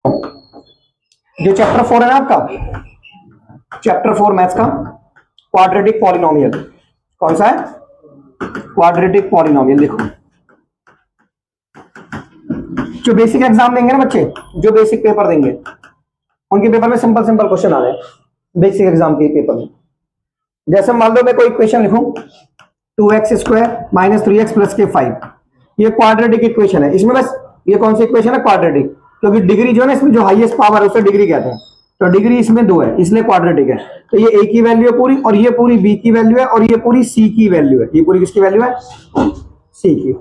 जो चैप्टर 4 है ना आपका, चैप्टर 4 मैथ्स का, क्वाड्रेटिक पॉलिनोमियल, कौन सा है? Quadratic polynomial. देखो जो बेसिक एग्जाम देंगे ना बच्चे, जो बेसिक पेपर देंगे, उनके पेपर में सिंपल सिंपल क्वेश्चन आ रहे हैं बेसिक एग्जाम के पेपर में। जैसे मान लो मैं कोई इक्वेशन लिखूं 2x² - 3x + k5, ये क्वाड्रेटिक इक्वेशन है। इसमें बस ये कौन सी इक्वेशन है? क्वाड्रेटिक, क्योंकि डिग्री जो है ना इसमें जो हाईएस्ट पावर है उसे डिग्री कहते हैं, तो डिग्री इसमें 2 है इसलिए क्वाड्रेटिक है। तो ये a की वैल्यू है पूरी, और ये पूरी b की वैल्यू है, और ये पूरी c की वैल्यू है। ये पूरी किसकी वैल्यू है? c की।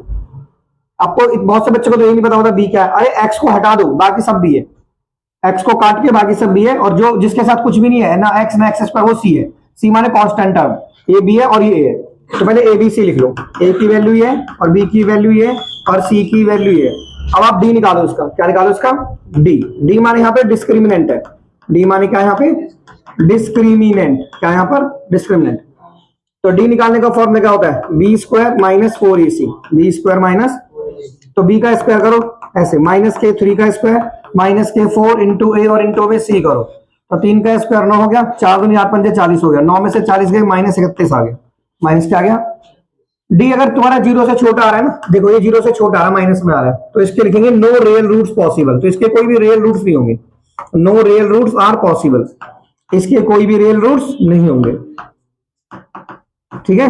आपको बहुत से बच्चों को तो ये नहीं पता होता b क्या है। अरे x को हटा दो, बाकी सब b है। x को काट के बाकी सब b है, और जो जिसके साथ कुछ भी नहीं है ना x ना x² वो c है। c माने कांस्टेंट टर्म, ये b है और ये a है। तो पहले a b c लिख लो, a की वैल्यू ये और b की वैल्यू ये और c की वैल्यू ये। अब आप d निकालो इसका, क्या निकालो इसका? d माने यहाँ पे डिस्क्रिमिनेंट है। d माने क्या है यहाँ पे? डिस्क्रिमिनेंट। क्या है यहाँ पर? डिस्क्रिमिनेंट। तो d निकालने का फॉर्मूला क्या होता है? b² - 4ac, b² माइनस, तो b का स्क्वायर करो ऐसे, -k3 का स्क्वायर -k4 इंटू a और इंटू में c करो, तो 3 का स्क्वायर 9 हो गया, 4 दूनी 8 पंजे 40 हो गया, 9 में से 40 गए -31 आ गया। माइनस क्या आ गया? डी अगर तुम्हारा 0 से छोटा आ रहा है ना, देखो ये 0 से छोटा आ रहा है, माइनस में आ रहा है, तो इसके लिखेंगे नो रियल रूट्स पॉसिबल। तो इसके कोई भी रियल रूट्स नहीं होंगे, no real roots are possible, इसके कोई भी रियल रूट्स नहीं होंगे। ठीक है,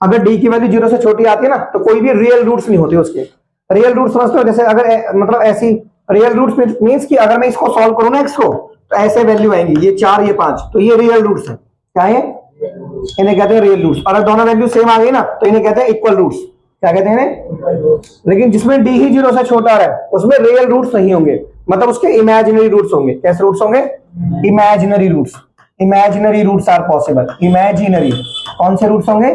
अगर डी की वैल्यू 0 से छोटी आती है ना तो कोई भी रियल रूट्स नहीं होते उसके। रियल रूट्स समझते हो? जैसे अगर मतलब ऐसी रियल रूट्स मींस कि अगर मैं इसको सॉल्व करूं ना एक्स को, तो ऐसे वैल्यू आएंगी, ये 4 ये 5, तो ये रियल रूट्स है। क्या है? इन्हें कहते हैं रियल रूट्स। और अगर दोनों वैल्यू सेम आ गई ना तो इन्हें कहते हैं इक्वल रूट्स। क्या कहते हैं? लेकिन जिसमें डी ही 0 से छोटा आ रहा है उसमें रियल रूट्स नहीं होंगे, मतलब उसके इमेजिनरी रूट्स होंगे। कैसे रूट्स होंगे? Imaginary roots. Imaginary roots are possible. Imaginary कौन से रूट्स होंगे?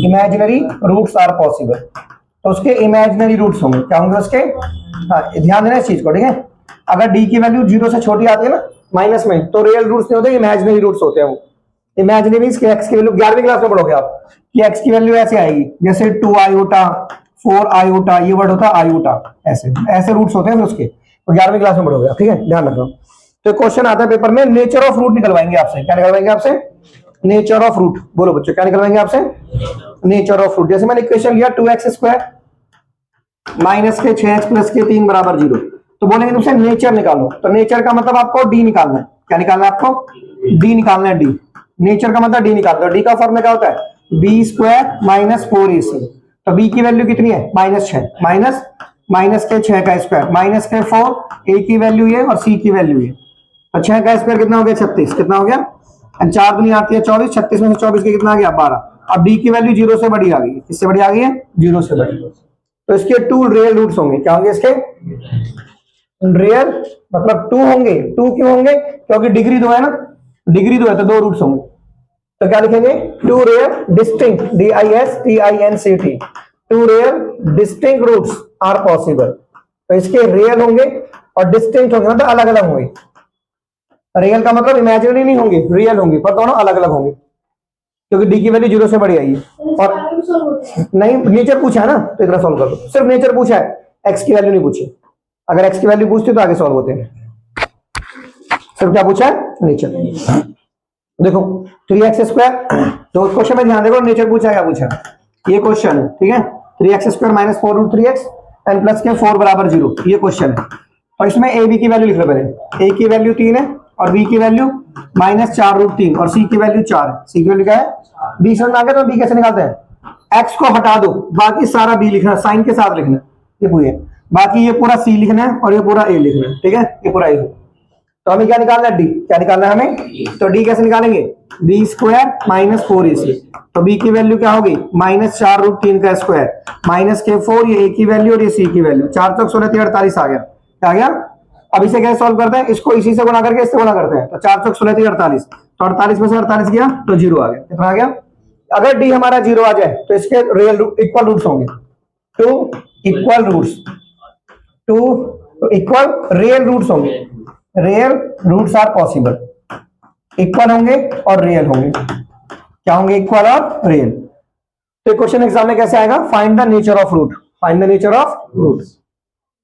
इमेजिनरी रूट्स आर पॉसिबल, तो उसके इमेजिनरी रूट्स होंगे। क्या होंगे उसके? हाँ, ध्यान देना इस चीज को। ठीक है, अगर डी की वैल्यू 0 से छोटी आती है ना माइनस में, तो रियल रूट्स नहीं होते, इमेजिनरी रूट्स होते हैं वो। इमेजिनरी मींस कि x की वैल्यू 11वीं क्लास में पढ़ोगे आप कि x की वैल्यू ऐसे आएगी, जैसे 2 आयोटा 4 आयोटा, ये वर्ड होता है आयोटा, ऐसे ऐसे रूट्स होते हैं उसके, तो 11वीं क्लास में पढ़ोगे आप। ठीक है, ध्यान रखो। तो क्वेश्चन आता है पेपर में, नेचर ऑफ रूट निकलवाएंगे आपसे। क्या निकलवाएंगे आपसे? Nature of root. बोलो बच्चों, क्या निकलवाएंगे आपसे? Nature of root. जैसे मैंने इक्वेशन लिया 2x² - 6x + k3 = 0, तो बोलेंगे तुमसे नेचर निकालो। तो नेचर का मतलब आपको डी निकालना है। क्या निकालना है आपको? डी निकालना है। डी नेचर का मतलब डी निकाल दो। डी का फॉर्मूला क्या होता है? b² - 4ac। तो b की वैल्यू कितनी है? -6 माइनस के 6 का स्क्वायर -k4, a की वैल्यू ये और c की वैल्यू ये, तो 6 का स्क्वायर कितना हो गया? 36। कितना हो गया? 4 दूनी आती है 24, 36 में से 24 के कितना आ गया? 12। अब d की वैल्यू 0 से बड़ी आ गई। किससे बड़ी आ गई है? 0 से बड़ी। तो इसके 2 रियल रूट्स होंगे। क्या होंगे इसके? रियल मतलब 2 होंगे। 2 क्यों होंगे? क्योंकि डिग्री 2 है ना, डिग्री 2 है तो 2 रूट्स होंगे। तो क्या लिखेंगे? 2 real distinct, DISTINCT, 2 real distinct roots are possible. तो इसके रियल होंगे और डिस्टिंक्ट होंगे, मतलब अलग अलग होंगे। रियल का मतलब इमेजिनरी नहीं होंगे, रियल होंगे, पर दोनों अलग अलग होंगे, क्योंकि डी की वैल्यू 0 से बड़ी आई है। और नहीं, नेचर पूछा है ना, तो इतना सॉल्व कर दो। सिर्फ नेचर पूछा है, एक्स की वैल्यू नहीं पूछी। अगर एक्स की वैल्यू पूछते तो आगे सॉल्व होते हैं। सिर्फ क्या पूछा है? नेचर। देखो 3x², तो क्वेश्चन में ध्यान देखो, नेचर पूछा क्या पूछा, ये क्वेश्चन है। ठीक है, 3x² - 4√3x n + k4 = 0, ये क्वेश्चन है। और इसमें a b की वैल्यू लिख लो पहले। a की वैल्यू 3 है और b की वैल्यू -4√3 और c की वैल्यू 4 है। c की वैल्यू क्या है? b समझ में आ गया? तो b कैसे निकालते हैं? x को हटा दो, बाकी सारा b लिखना, साइन के साथ लिखना, ये पूरी है। बाकी ये पूरा c लिखना है और ये पूरा a लिखना है। ठीक है, ये पूरा a। तो हमें क्या निकालना है? डी। क्या निकालना है हमें? तो डी कैसे निकालेंगे? b² - 4ac। तो b की वैल्यू क्या होगी? -4√3 का स्क्वायर -k4, ये a की वैल्यू और ये c की वैल्यू, 4 × 16 = 48 आ गया। क्या आ गया? अब इसे कैसे सॉल्व करते हैं? इसको इसी से गुणा करके इससे गुणा करते हैं, तो 4 × 16 = 48, तो 48 में से 48 गया तो 0 आ गया। कितना आ गया? अगर डी हमारा 0 आ जाए तो इसके रियल इक्वल रूट्स होंगे। 2 equal roots, 2 equal real roots होंगे। Real roots are possible, equal होंगे और रियल होंगे। क्या होंगे? इक्वल और रियल। तो क्वेश्चन एग्जाम में कैसे आएगा? Find the nature of root. Find the nature of root.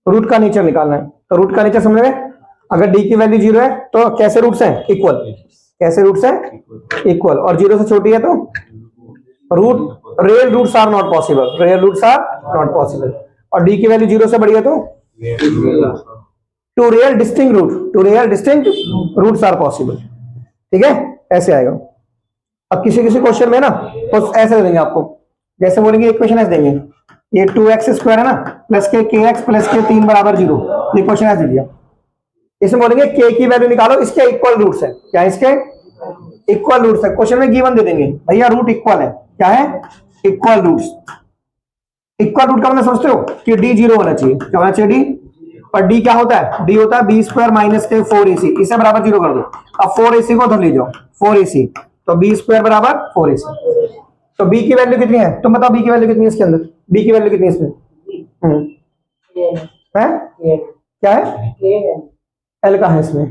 Root का नेचर निकालना है। तो रूट का नेचर समझ में, अगर डी की वैल्यू 0 है तो कैसे रूट्स हैं? इक्वल। कैसे रूट्स हैं? इक्वल। और 0 से छोटी है तो root, real roots are not possible, real roots are not possible. और डी की वैल्यू 0 से बड़ी है तो two real distinct root, two real distinct roots are possible. ठीक है, ऐसे आएगा। अब किसी किसी क्वेश्चन में ना तो ऐसे दे देंगे आपको, जैसे बोलेंगे इक्वेशन ऐसे देंगे, ये 2x स्क्वायर है ना प्लस के kx प्लस के 3 बराबर 0, ये क्वेश्चन ऐसे दिया। इसमें बोलेंगे k की वैल्यू निकालो, इसके इक्वल रूट्स है। क्या इसके इक्वल रूट्स है? क्वेश्चन में गिवन दे देंगे भैया रूट इक्वल है। क्या है? Equal roots. इक्वल रूट का मतलब समझते हो कि d 0 होना चाहिए। क्या होना चाहिए? d। और d क्या होता है? d होता है b स्क्वायर माइनस के 4ac, इसे बराबर 0 कर दो। अब 4ac को उधर ले जाओ, 4ac, तो b स्क्वायर बराबर 4ac। तो b की वैल्यू कितनी है? तुम बताओ b की वैल्यू कितनी है इसके अंदर? b की वैल्यू कितनी है इसमें? है क्या है? l का है इसमें,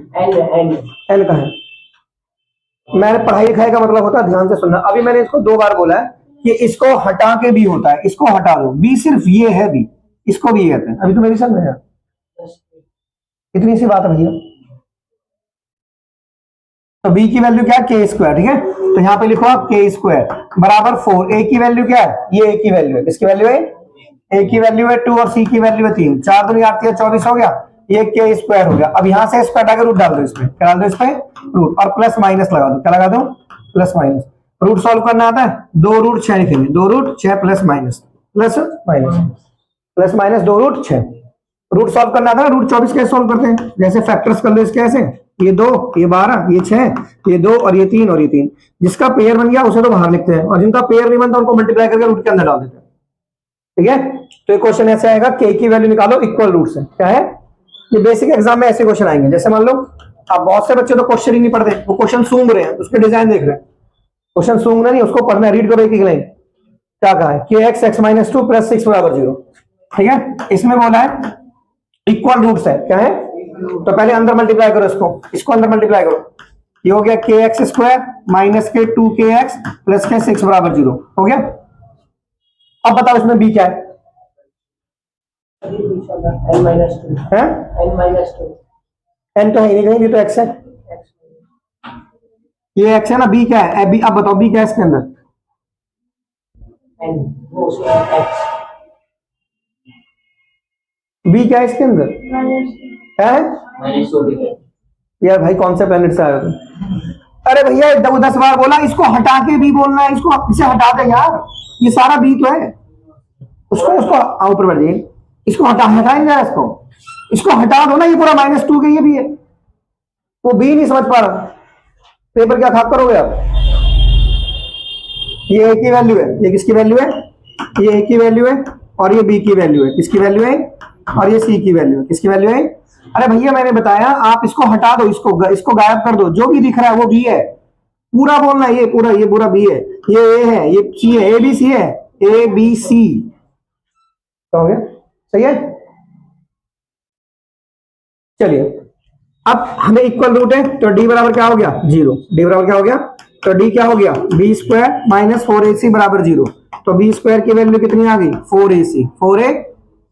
l का है। मैंने पढ़ाई लिखाई का मतलब होता है ध्यान से सुनना। अभी मैंने इसको 2 बार बोला है कि इसको हटा के b होता है, इसको हटा दो, b सिर्फ ये है b, इसको भी कहते हैं। अभी तो मेरी समझ में आया, इतनी सी बात है भैया। तो b की वैल्यू क्या है? k square. ठीक है, तो यहाँ पे लिखो आप k स्क्वायर बराबर 4। a की वैल्यू क्या है? ये a की वैल्यू है। किसकी वैल्यू है? a की वैल्यू है 2 और c की वैल्यू है 3। 4 दूनी 8 है 24 हो गया, ये k स्क्वायर हो गया। अब यहाँ से स्क्वायर हटा के रूट डाल दो इसमें। क्या डाल दो इसमें? रूट, और प्लस माइनस लगा दो। क्या लगा दो? Plus minus. रूट सॉल्व करना आता है? 2 रूट 6 लिखेंगे, 2 root 6 plus minus, plus minus, plus minus 2 root 6। Root solve करना था, रूट 24 कैसे सॉल्व करते हैं? जैसे फैक्टर्स कर लो इसके ऐसे, ये 2, ये 12, ये 6, ये 2 और ये 3 और ये 3। जिसका पेयर बन गया उसे तो बाहर लिखते हैं, और जिनका पेयर नहीं बनता उनको मल्टीप्लाई करके रूट के अंदर डाल देते हैं। ठीक है, तो ये क्वेश्चन ऐसे आएगा, k की वैल्यू निकालो इक्वल रूट से। क्या है? ये बेसिक एग्जाम में ऐसे क्वेश्चन आएंगे। जैसे मान लो आप, बहुत से बच्चे तो क्वेश्चन ही नहीं पढ़ते, वो क्वेश्चन सूंघ रहे हैं, उसके डिजाइन देख रहे हैं। क्वेश्चन सूंघना नहीं, उसको पढ़ना है। रीड करो एक एक लाइन। क्या कहा है? kx x माइनस 2 प्लस 6 बराबर 0। ठीक है, इसमें बोला है इक्वल रूट्स है। क्या है? तो पहले अंदर मल्टीप्लाई करो इसको अंदर मल्टीप्लाई करो। ये हो गया kx स्क्वायर माइनस के 2kx प्लस के 6 बराबर 0 हो गया। अब बताओ इसमें b क्या है? n तो है ही नहीं, ये तो x है, ये x है ना। b क्या है? अब बताओ b क्या है इसके अंदर? b क्या है इसके अंदर? है यार भाई, कौन से प्लेनेट से आए हो तुम? अरे भैया 10 बार बोला, इसको हटा के भी बोलना है, इसको इसे हटा दे यार, ये सारा बी तो है। उसको ऊपर बढ़ जाइए, इसको हटाएंगे यार, इसको हटा दो ना, ये पूरा -2 के ये भी है, वो बी नहीं समझ पा रहा। पेपर क्या खराब करोगे आप? ये ए की वैल्यू है, ये किसकी वैल्यू है? ये ए की वैल्यू है, और ये बी की वैल्यू है। किसकी वैल्यू है? और ये सी की वैल्यू है। किसकी वैल्यू है? अरे भैया मैंने बताया, आप इसको हटा दो, इसको गायब कर दो, जो भी दिख रहा है वो बी है। पूरा बोलना है, ये पूरा बी है, ये ए है, ये सी है, ए बी सी है, ए बी सी। हो गया? सही है। चलिए, अब हमें इक्वल रूट है, तो डी बराबर क्या हो गया? 0। डी बराबर क्या हो गया? तो डी क्या हो गया? बी स्क्वायर माइनस 4ac बराबर 0। तो बी स्क्वायर की वैल्यू कितनी आ गई? 4ac, 4a।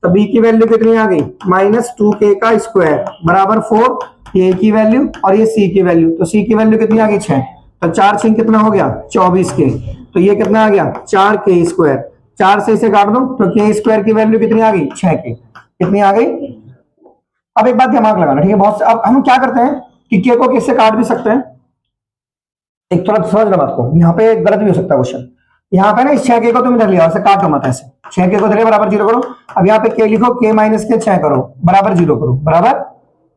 तो बी की वैल्यू कितनी आ गई? -2k का स्क्वायर बराबर 4, ये की वैल्यू, और ये सी की वैल्यू। तो सी की वैल्यू कितनी आ गई? 6। तो 4 6 कितना हो गया? 24k। तो ये कितना आ गया? 4k square. 4 से इसे काट दो, तो k स्क्वायर की वैल्यू कितनी आ गई? 6k। कितनी आ गई? अब एक बात दिमाग लगाना, ठीक है? बहुत अब हम क्या करते हैं कि k को किससे काट भी सकते हैं। एक थोड़ा समझना बात को, यहाँ पे गलत भी हो सकता है क्वेश्चन। यहाँ पे ना इस 6k को तुम इधर लिया, ऐसे काटो मत, ऐसे 6k को धरे बराबर 0 करो। अब यहाँ पे k लिखो, k माइनस के 6 करो बराबर 0 करो, बराबर।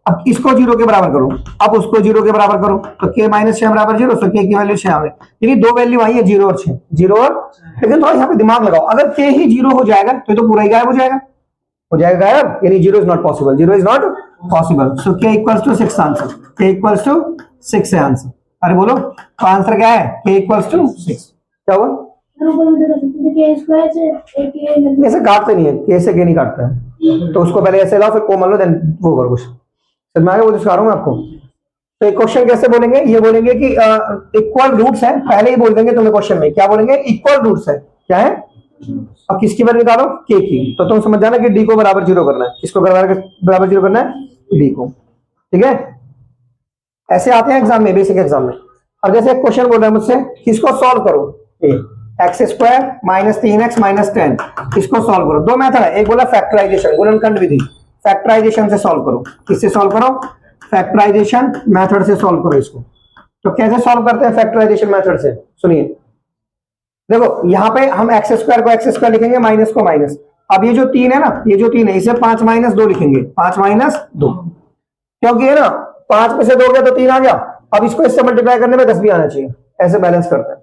अब इसको 0 के बराबर करो, अब उसको 0 के बराबर करो, तो k माइनस 6 बराबर 0, तो k की वैल्यू 6 आ गई। यानी 2 वैल्यू आई है, 0 और 6, 0 और। लेकिन थोड़ा यहाँ पे दिमाग लगाओ, अगर k ही 0 हो जाएगा तो पूरा ही गायब हो जाएगा, गायब। यानी 0 is not possible, 0 is not possible. So k equals to 6 answer, k equals to 6 है आंसर। अरे बोलो, तो आंसर क्या है? k equals to 6। क्या हुआ? ऐसे काटते नहीं है, k से k नहीं काटता है, तो उसको पहले ऐसे लाओ, फिर कोमल लो, देन वो करो कुछ। समझ में आया? वो सिखा रहा हूँ आपको। तो एक क्वेश्चन कैसे बोलेंगे? ये बोलेंगे कि इक्वल रूट्स है, पहले ही बोल देंगे तुम्हें क्वेश्चन में। क्या बोलेंगे? इक्वल रूट्स है। क्या है? अब किसकी वैल्यू निकालो? k की। तो तुम समझ जाना कि d को बराबर 0 करना है। किसको बराबर 0 करना है? d को। ठीक है, ऐसे आते हैं एग्जाम में, बेसिक एग्जाम में। अब जैसे एक क्वेश्चन बोल रहा है मुझसे, इसको सॉल्व करो, x square minus 3x minus 10, इसको सॉल्व करो। दो मेथड है, एक बोला फैक्टराइजेशन, गुणनखंड विधि, फैक्टराइजेशन से सॉल्व करो। किससे सॉल्व करो? फैक्टराइजेशन मेथड से सॉल्व करो इसको। तो कैसे सॉल्व करते हैं फैक्टराइजेशन मेथड से? सुनिए, देखो यहाँ पे हम एक्स स्क्वायर को एक्स स्क्वायर लिखेंगे, माइनस को माइनस। अब ये जो 3 है ना, ये जो 3 है, इसे 5 माइनस 2 लिखेंगे, 5 माइनस 2, क्योंकि है ना 5 में से 2 गया तो 3 आ गया। अब इसको इससे मल्टीप्लाई करने में 10 भी आना चाहिए, ऐसे बैलेंस करते हैं।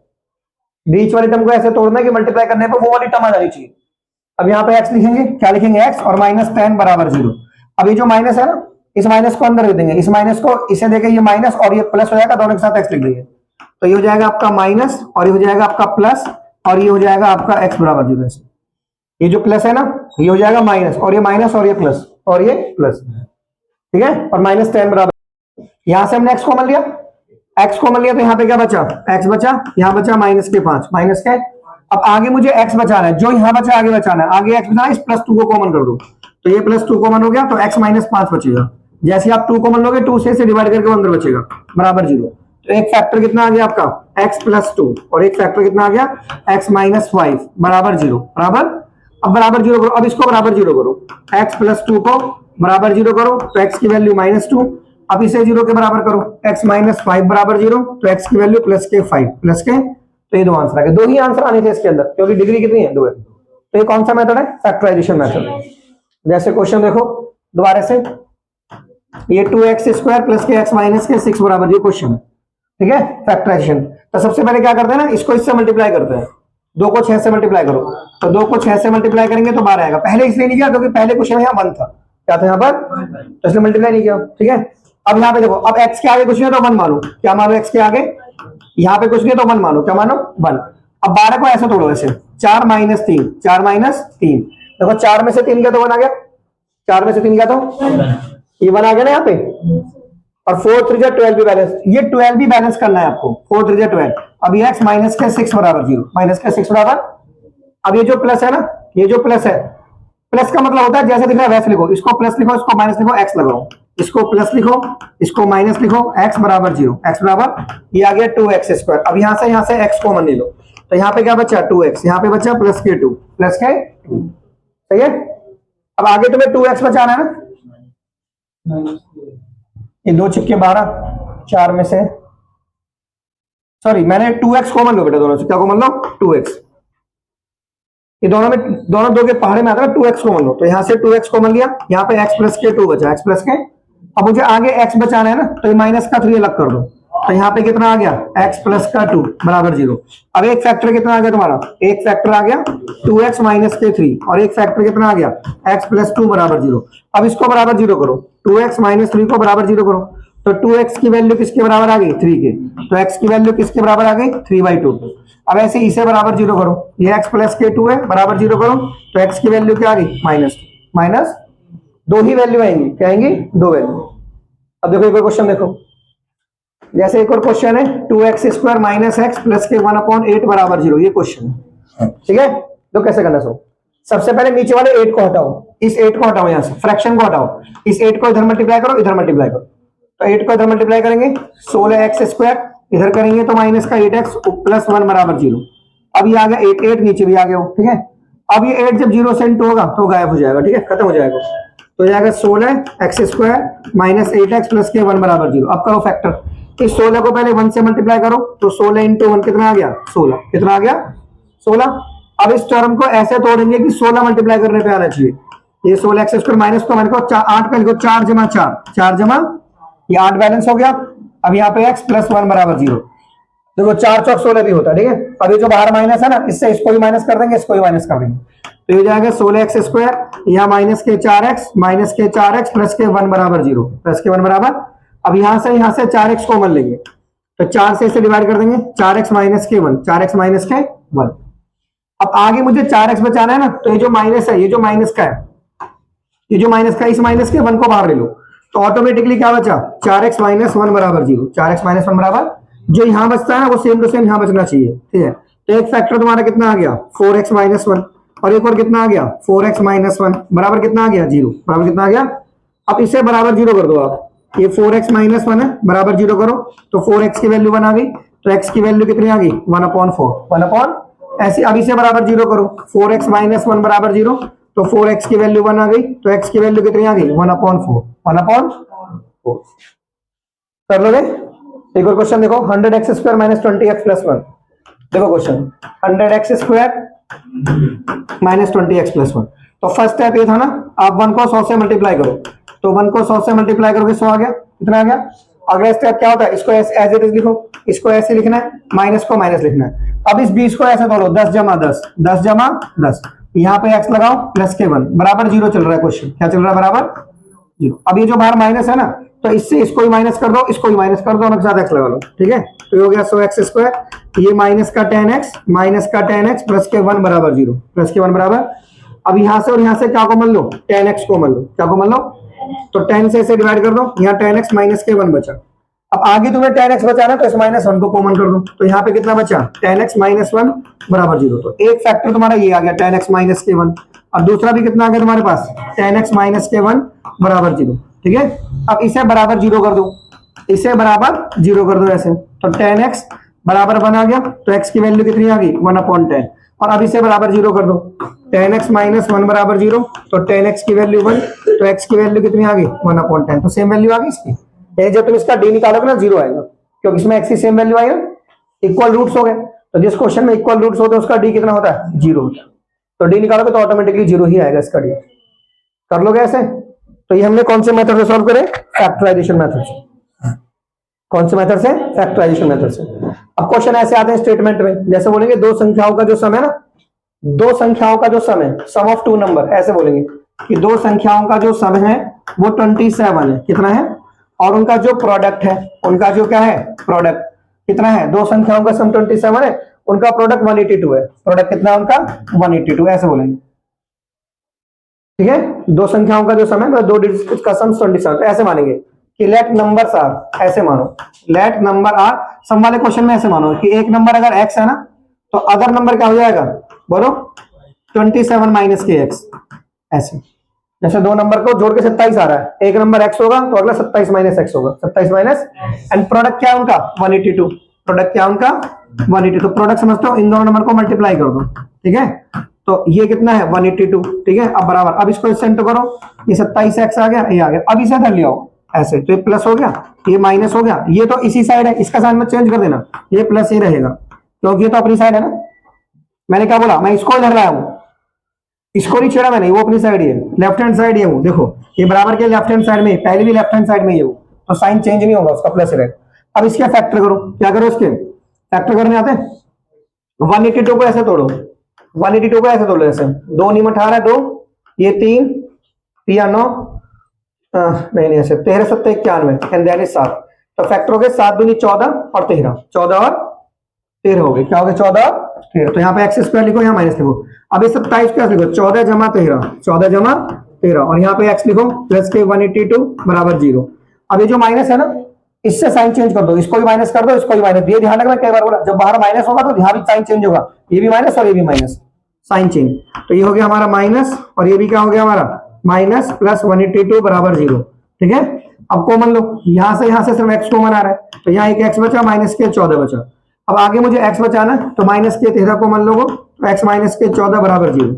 बीच वाली टर्म को ऐसे तोड़ना है कि मल्टीप्लाई करने पर वो वाली टर्म आ जानी चाहिए। अब यहाँ पे एक्स लिखेंगे, क्या लिखेंगे? एक्स और माइनस 10 बराबर 0। अब ये जो माइनस है ना, इस माइनस को अंदर दे देंगे, इस माइनस को इसे देके ये माइनस और ये प्लस हो जाएगा, दोनों के साथ एक्स लिख देंगे। तो ये हो जाएगा आपका माइनस और ये हो जाएगा आपका प्लस और ये हो जाएगा आपका एक्स बराबर 0। ये जो प्लस है ना, ये हो जाएगा माइनस और ये माइनस और ये प्लस और ये प्लस, ठीक है। और माइनस 10 बराबर, यहां से हमने एक्स कॉमन लिया, एक्स कॉमन लिया तो यहाँ पे क्या बचा? एक्स बचा, यहाँ बचा माइनस के 5, माइनस के। अब आगे मुझे एक्स बचाना है, जो यहाँ बचा आगे बचाना है, आगे एक्स बचाना है, इस प्लस 2 को कॉमन कर दो, तो ये प्लस 2 कॉमन हो गया, तो एक्स माइनस 5 बचेगा। जैसे आप 2 कॉमन लोगे, 2 से डिवाइड करके अंदर बचेगा, बराबर 0। तो एक फैक्टर कितना आ गया आपका? x प्लस 2, और एक फैक्टर कितना आ गया? x माइनस 5 बराबर 0, बराबर। अब बराबर 0 करो, अब इसको बराबर 0 करो, x प्लस 2 को बराबर 0 करो, तो x की वैल्यू माइनस 2। अब इसे 0 के बराबर करो, x माइनस 5 बराबर 0, तो x की वैल्यू प्लस के 5, प्लस के। तो ये दो आंसर आ गए, दो ही आंसर आने थे इसके अंदर, क्योंकि डिग्री कितनी है? 2 है। तो ये कौन सा मेथड है? Factorisation method. जैसे क्वेश्चन देखो दोबारा से, ये 2x स्क्वायर प्लस के x माइनस के 6 बराबर, ये क्वेश्चन है, ठीक है, फैक्टराइजेशन। तो सबसे पहले क्या करते हैं ना, इसको इससे मल्टीप्लाई करते हैं, 2 को 6 से मल्टीप्लाई करो, तो 2 को 6 से मल्टीप्लाई करेंगे तो 12 आएगा। पहले इसलिए नहीं किया क्योंकि पहले क्वेश्चन यहाँ 1 था, क्या था यहाँ पर, तो इसलिए मल्टीप्लाई नहीं किया, ठीक है। अब यहाँ पे देखो, अब x के आगे कुछ नहीं तो 1 मानो, क्या मानो? x के आगे यहाँ पे कुछ नहीं तो 1 मानो, क्या मानो? 1। अब 12 को ऐसे तोड़ो, ऐसे 4 माइनस 3, 4 माइनस 3, देखो 4 में से 3 गया तो 1 आ गया, 4 में से 3 गया तो ये 1 आ गया ना यहाँ पे। और 4 3 12 भी बैलेंस, ये 12 भी बैलेंस करना है आपको, 4 3 12। अब ये x माइनस के 6 बराबर 0, माइनस के 6 बराबर। अब ये जो प्लस है ना, ये जो प्लस है, प्लस का मतलब होता है जैसे दिख रहा है वैसे लिखो, इसको प्लस लिखो, इसको माइनस लिखो, x लगाओ, इसको प्लस लिखो, इसको माइनस लिखो, x बराबर 0, x बराबर, ये आ गया 2x स्क्वायर। अब यहाँ से x कॉमन ले लो, तो यहाँ पे क्या बचा? 2x, यहाँ पे बचा प्लस के 2, प्लस के 2, सही है। अब आगे तुम्हें 2x बचाना है ना, ये 2 छिक्के 12, 4 में से, सॉरी मैंने 2x कॉमन लो बेटा, दोनों से क्या कॉमन लो? 2x। ये दोनों में, दोनों 2 के पहाड़े में आता है, 2x कॉमन लो, तो यहाँ से 2x कॉमन लिया, यहाँ पे x प्लस के 2 बचा, x प्लस के। अब मुझे आगे x बचाना है ना, तो ये माइनस का 3 अलग कर दो, तो यहाँ पे कितना आ गया? x प्लस का 2 बराबर 0। अब एक फैक्टर कितना आ गया तुम्हारा? एक फैक्टर आ गया 2x माइनस के 3, और एक फैक्टर कितना आ गया? x प्लस 2 बराबर 0। अब इसको बराबर 0 करो, 2x माइनस 3 को बराबर 0 करो, तो 2x की वैल्यू किसके बराबर आ गई? 3 के, तो x की वैल्यू किसके बराबर आ गई? 3/2। अब ऐसे इसे बराबर 0 करो, ये x प्लस के 2 है, बराबर 0 करो, तो x की वैल्यू क्या आ गई? माइनस, माइनस 2 ही वैल्यू आएंगी, क्या आएंगी? 2 वैल्यू। अब देखो एक और क्वेश्चन देखो, जैसे एक और क्वेश्चन है 2x square minus x plus के 1/8 बराबर 0, ये क्वेश्चन है, ठीक है। तो कैसे करना सो, सबसे पहले नीचे वाले 8 को हटाओ, इस 8 को हटाओ, यहाँ से फ्रैक्शन को हटाओ, इस 8 को इधर मल्टीप्लाई करो, इधर मल्टीप्लाई करो, तो 8 को इधर मल्टीप्लाई करेंगे 16x स्क्वायर, इधर करेंगे तो माइनस का 8x प्लस 1 बराबर 0। अब ये आ गया 8, 8 नीचे भी आ गया, ठीक है। अब ये 8 जब 0 से इंटू होगा तो गायब हो जाएगा, ठीक है, खत्म हो जाएगा, तो जाएगा 16x square minus 8x plus के 1 बराबर 0। अब करो फैक्टर, इस 16 को पहले 1 से मल्टीप्लाई करो, तो 16 इंटू 1 कितना आ गया? 16, कितना आ गया? 16। अब इस टर्म को ऐसे तोड़ेंगे कि 16 मल्टीप्लाई करने पे आना चाहिए, ये 16x स्क्वायर माइनस को मैंने को 8 का लिखो, 4 जमा 4, 4 जमा, ये 8 बैलेंस हो गया। अब यहाँ पे x प्लस 1 बराबर 0, देखो 4 चौक 16 भी होता है, ठीक है। अब ये जो बाहर माइनस है ना, इससे इसको भी माइनस कर देंगे, इसको भी माइनस कर देंगे, तो ये जाएगा 16x स्क्वायर, यहाँ माइनस के 4x प्लस के 1 बराबर 0, प्लस के 1 बराबर। अब यहाँ से 4x कॉमन लेंगे, तो 4 से इसे डिवाइड कर देंगे, 4x माइनस के 1, 4x माइनस के 1। अब आगे मुझे 4x बचाना है ना, तो ये जो माइनस है, ये जो माइनस का है, ये जो माइनस का, इस माइनस के 1 को बाहर ले लो, तो ऑटोमेटिकली क्या बचा? 4x माइनस 1 बराबर 0, 4x माइनस 1 बराबर, जो यहाँ बचता है ना वो सेम टू सेम यहाँ बचना चाहिए, ठीक है। तो एक फैक्टर तुम्हारा कितना आ गया? 4x माइनस 1, और एक और कितना आ गया? 4x माइनस 1 बराबर कितना आ गया? 0, बराबर कितना आ गया? अब इसे बराबर 0 कर दो आप, ये 4x माइनस 1 है बराबर 0 करो, तो 4x की वैल्यू 1 आ गई, तो x की वैल्यू कितनी आ गई 1/4, 1/, ऐसे अब इसे बराबर 0 करो, 4x माइनस 1 बराबर 0, तो 4x की वैल्यू 1 आ गई, तो x की वैल्यू कितनी आ गई 1/4, 1/4 कर लोगे। एक और क्वेश्चन देखो, 100x² माइनस 20x प्लस 1। देखो question 100x² minus 20x plus 1। तो फर्स्ट स्टेप ये था ना, आप 1 को 100 से मल्टीप्लाई करो, तो 1 को 100 से मल्टीप्लाई करोगे 100 आ गया, कितना आ गया। अगला स्टेप क्या होता है, इसको एज इट इज लिखो, इसको ऐसे लिखना है, माइनस को माइनस लिखना है। अब इस 20 को ऐसे तोड़ो, 10 जमा 10, 10 जमा 10, यहाँ पे x लगाओ प्लस के 1 बराबर 0 चल रहा है क्वेश्चन, क्या चल रहा है बराबर 0। अब ये जो बाहर माइनस है ना, तो इससे इसको ही माइनस कर दो, इसको ही माइनस कर दो, और साथ x लगा लो, ठीक है। तो ये हो गया 100x², ये माइनस का 10x प्लस के 1 बराबर 0, प्लस के 1 बराबर। अब यहाँ से और यहाँ से क्या को मान लो, 10x को मान लो, क्या को मान लो, तो 10 से इसे डिवाइड कर दो, यहाँ 10x माइनस के 1 बचा। अब आगे तुम्हें 10x बचाना, तो इस -1 को कॉमन कर दो, तो यहाँ पे कितना बचा 10x माइनस 1 बराबर 0। तो एक फैक्टर तुम्हारा ये आ गया 10x माइनस के 1, और दूसरा भी कितना आ गया तुम्हारे पास 10x माइनस के 1 बराबर 0, ठीक है। अब इसे बराबर 0 कर दो, इसे बराबर 0 कर दो ऐसे, तो 10x बराबर 1 आ गया, तो x की वैल्यू कितनी आ गई 1/10। और अब इसे बराबर 0 कर दो, 10x माइनस 1 बराबर 0, तो 10x की वैल्यू 1, तो x की वैल्यू कितनी आ गई 1/10, तो सेम वैल्यू आ गई इसकी। ये जब तुम इसका d निकालोगे ना 0 आएगा, क्योंकि इसमें x की सेम वैल्यू आई ना, इक्वल रूट्स हो गए। तो जिस क्वेश्चन में इक्वल रूट्स होते हैं उसका d कितना होता है 0 होता है, तो d निकालोगे तो ऑटोमेटिकली 0 ही आएगा इसका d। कर लोगे ऐसे। तो ये हमने कौन से मेथड से सॉल्व करे, फैक्टराइजेशन मेथड से। कौन से मेथड से, फैक्टराइजेशन मेथड से। अब क्वेश्चन ऐसे आते हैं स्टेटमेंट में, जैसे बोलेंगे दो संख्याओं का जो सम है ना, दो संख्याओं का जो सम है, सम ऑफ टू नंबर, ऐसे बोलेंगे कि दो संख्याओं का जो सम है वो 27 है, कितना है, और उनका जो प्रोडक्ट है, उनका जो क्या है प्रोडक्ट कितना है, दो संख्याओं का सम 27 है, उनका प्रोडक्ट 182 है, प्रोडक्ट कितना है उनका 182, ऐसे बोलेंगे, ठीक है। दो संख्याओं का जो सम है, दो डिजिट का सम 27, ऐसे मानेंगे कि लेट नंबर्स आर, ऐसे मानो लेट नंबर आर, सम वाले क्वेश्चन में ऐसे मानो कि एक नंबर अगर x है ना, तो अदर नंबर क्या हो जाएगा बोलो 27 माइनस के x, ऐसे। जैसे दो नंबर को जोड़ के 27 आ रहा है, एक नंबर x होगा तो अगला 27 माइनस x होगा, 27 माइनस, एंड प्रोडक्ट क्या है उनका 182, प्रोडक्ट क्या है उनका 182, प्रोडक्ट समझते हो, इन दोनों नंबर को मल्टीप्लाई कर दो, ठीक है। तो ये कितना है 182, ठीक है। अब बराबर, अब इसको इससे इंटू करो, ये 27x आ गया, ये आ गया, अब इसे धर लिया ऐसे, तो ये प्लस हो गया, ये माइनस हो गया, ये तो इसी साइड है, इसका साइन में चेंज कर देना, ये प्लस ही रहेगा, क्योंकि ये तो अपनी साइड है ना। मैंने क्या बोला, मैं इसको धर लाया हूं, इसको नहीं छेड़ा मैंने, वो अपनी साइड ही है, लेफ्ट हैंड साइड ये वो, देखो ये बराबर के लेफ्ट हैंड साइड में, पहले भी लेफ्ट हैंड साइड में ये वो, तो साइन चेंज नहीं होगा, उसका प्लस रहेगा। अब इसके फैक्टर करो, क्या करो, इसके फैक्टर करने आते हैं, 182 को ऐसे तोड़ो, 182 को ऐसे तोड़ो, ऐसे 2 नीम 18 2, ये 3 या 9, नहीं ऐसे 13 7 91, एंड देन इज 7, तो फैक्टर हो गए 7 दूनी 14 और 13, 14 और 13 हो गए, क्या हो गया 14 13, तो यहाँ पे x² लिखो, यहाँ माइनस लिखो। अब ये 27 को लिखो 14 जमा 13, 14 जमा 13, और यहाँ पे x लिखो प्लस के 182 बराबर 0। अब ये जो माइनस है ना, इससे साइन चेंज कर दो, इसको भी माइनस कर दो, इसको भी माइनस, ये ध्यान रखना, कई बार बोला जब बाहर माइनस होगा तो यहाँ भी साइन चेंज होगा, ये भी माइनस और ये भी माइनस, साइन चेंज। तो ये हो गया हमारा माइनस, और ये भी क्या हो गया हमारा माइनस, प्लस 182 बराबर 0, ठीक है। अब कॉमन लो, यहां से सिर्फ x कॉमन आ रहा है, तो यहाँ एक x बचा, माइनस के 14 बचा। अब आगे मुझे x बचाना, तो माइनस के 13 कॉमन लोगो, तो x माइनस के 14 बराबर 0।